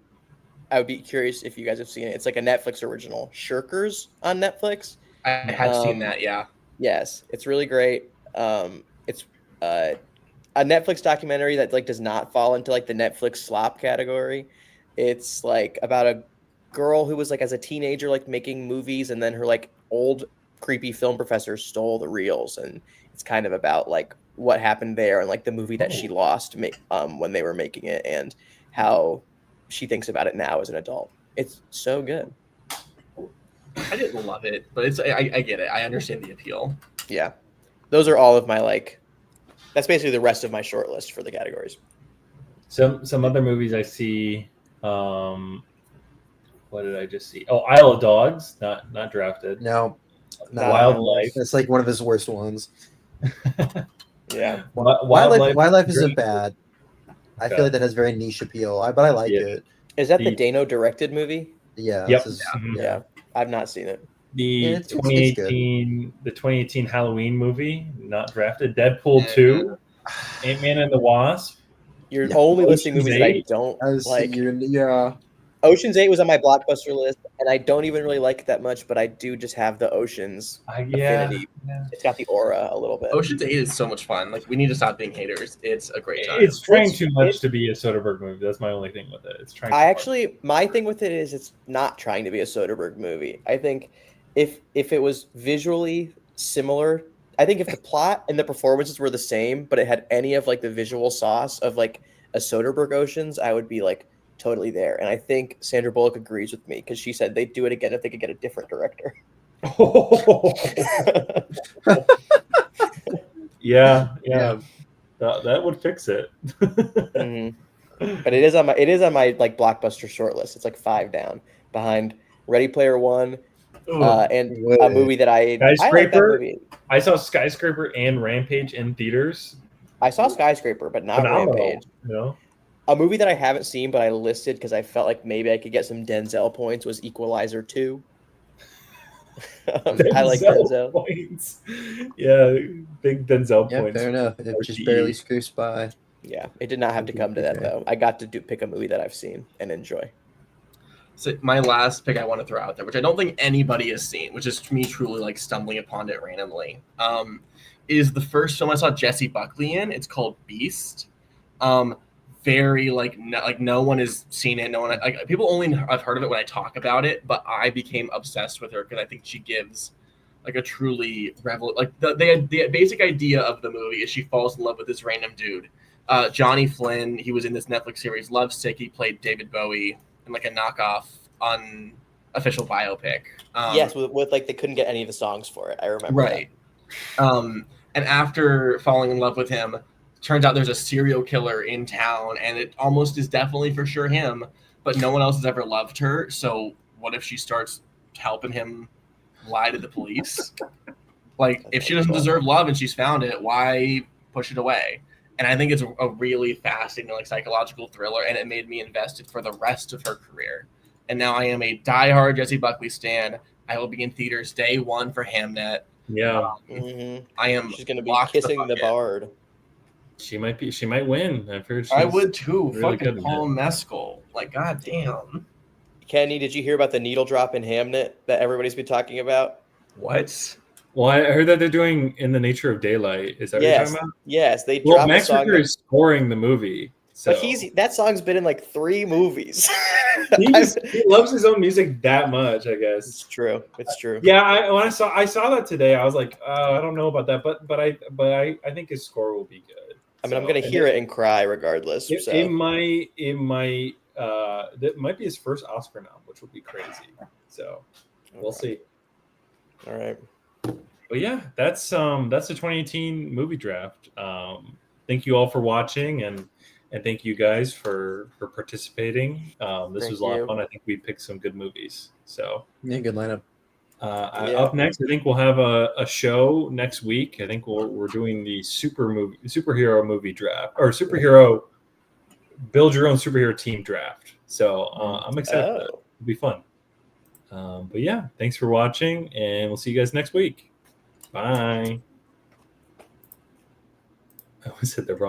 I would be curious if you guys have seen it. It's like a Netflix original, Shirkers on Netflix.
I have seen that, yeah.
Yes, it's really great. It's a Netflix documentary that like does not fall into like the Netflix slop category. It's like about a girl who was like as a teenager like making movies, and then her like old creepy film professor stole the reels, and it's kind of about like what happened there and like the movie that she lost when they were making it, and how she thinks about it now as an adult. It's so good.
I didn't love it, but I get it. I understand the appeal.
Yeah, those are all of my that's basically the rest of my short list for the categories.
Some other movies I see. What did I just see? Oh, Isle of Dogs, not drafted.
No,
Wildlife.
That's like one of his worst ones.
Yeah,
Wildlife isn't bad. I feel like that has very niche appeal, but I like it.
Is that the Dano directed movie?
Yeah.
Yep.
Yeah, I've not seen it.
The 2018 Halloween movie, not drafted. Deadpool 2, Ant-Man and the Wasp.
You're only listing movies that I don't like.
Yeah.
Ocean's 8 was on my blockbuster list, and I don't even really like it that much, but I do just have the Ocean's affinity. Yeah. It's got the aura a little bit.
Ocean's 8 is so much fun. Like, we need to stop being haters. It's a great time.
It's trying too much to be a Soderbergh movie. That's my only thing with it. It's trying.
My thing with it is it's not trying to be a Soderbergh movie. I think if it was visually similar, I think if the plot and the performances were the same, but it had any of like the visual sauce of like a Soderbergh Ocean's, I would be like totally there. And I think Sandra Bullock agrees with me because she said they'd do it again if they could get a different director.
Yeah. That would fix it.
Mm-hmm. But it is on my like blockbuster short list. It's like 5 down behind Ready Player One and a movie that I like that movie.
I saw Skyscraper and Rampage in theaters.
I saw Skyscraper, but not
phenomenal.
Rampage.
You know,
A movie that I haven't seen, but I listed because I felt like maybe I could get some Denzel points was Equalizer 2. I like Denzel.
points. Yeah, big Denzel
Yeah,
points.
fair enough. It just
RTE.
barely scrapes by.
Yeah, it did not have to come to that though. I got to pick a movie that I've seen and enjoy.
So my last pick I want to throw out there, which I don't think anybody has seen, which is me truly like stumbling upon it randomly, is the first film I saw Jesse Buckley in. It's called Beast. Very like no one has seen it. No one like people only have heard of it when I talk about it, but I became obsessed with her because I think she gives like a truly the basic idea of the movie is she falls in love with this random dude, Johnny Flynn. He was in this Netflix series Lovesick. He played David Bowie in like a knockoff unofficial biopic.
Yes, with like they couldn't get any of the songs for it. I remember.
Right. And after falling in love with him, turns out there's a serial killer in town, and it almost is definitely for sure him, but no one else has ever loved her. So what if she starts helping him lie to the police? Like, if she doesn't deserve love and she's found it, why push it away? And I think it's a really fascinating, like, psychological thriller, and it made me invested for the rest of her career. And now I am a diehard Jessie Buckley stan. I will be in theaters day one for Hamnet.
Yeah,
I am.
She's going to be kissing the bard.
She might win. I've heard.
I would too.
Really
fucking Paul Mescal. Like, goddamn.
Kenny, did you hear about the needle drop in Hamnet that everybody's been talking about?
what?
Well, I heard that they're doing In the Nature of Daylight. Is that what you're talking about?
Yes, they
Well,
dropped
Max
a song.
Richter is scoring the movie. So.
But that song's been in like 3 movies.
he loves his own music that much, I guess.
It's true. It's true.
Yeah, when I saw that today, I was like, I don't know about that, but I think his score will be good.
I mean, I'm gonna hear it and cry regardless.
It might that might be his first Oscar nom, which would be crazy. So we'll see.
All right.
But yeah, that's the 2018 movie draft. Thank you all for watching, and thank you guys for participating. This was a lot of fun. I think we picked some good movies. So
yeah, good lineup.
Up next, I think we'll have a show next week. I think we're doing the superhero movie draft, or superhero build your own superhero team draft. So I'm excited for that. It'll be fun. But yeah, thanks for watching, and we'll see you guys next week. Bye. I always said the wrong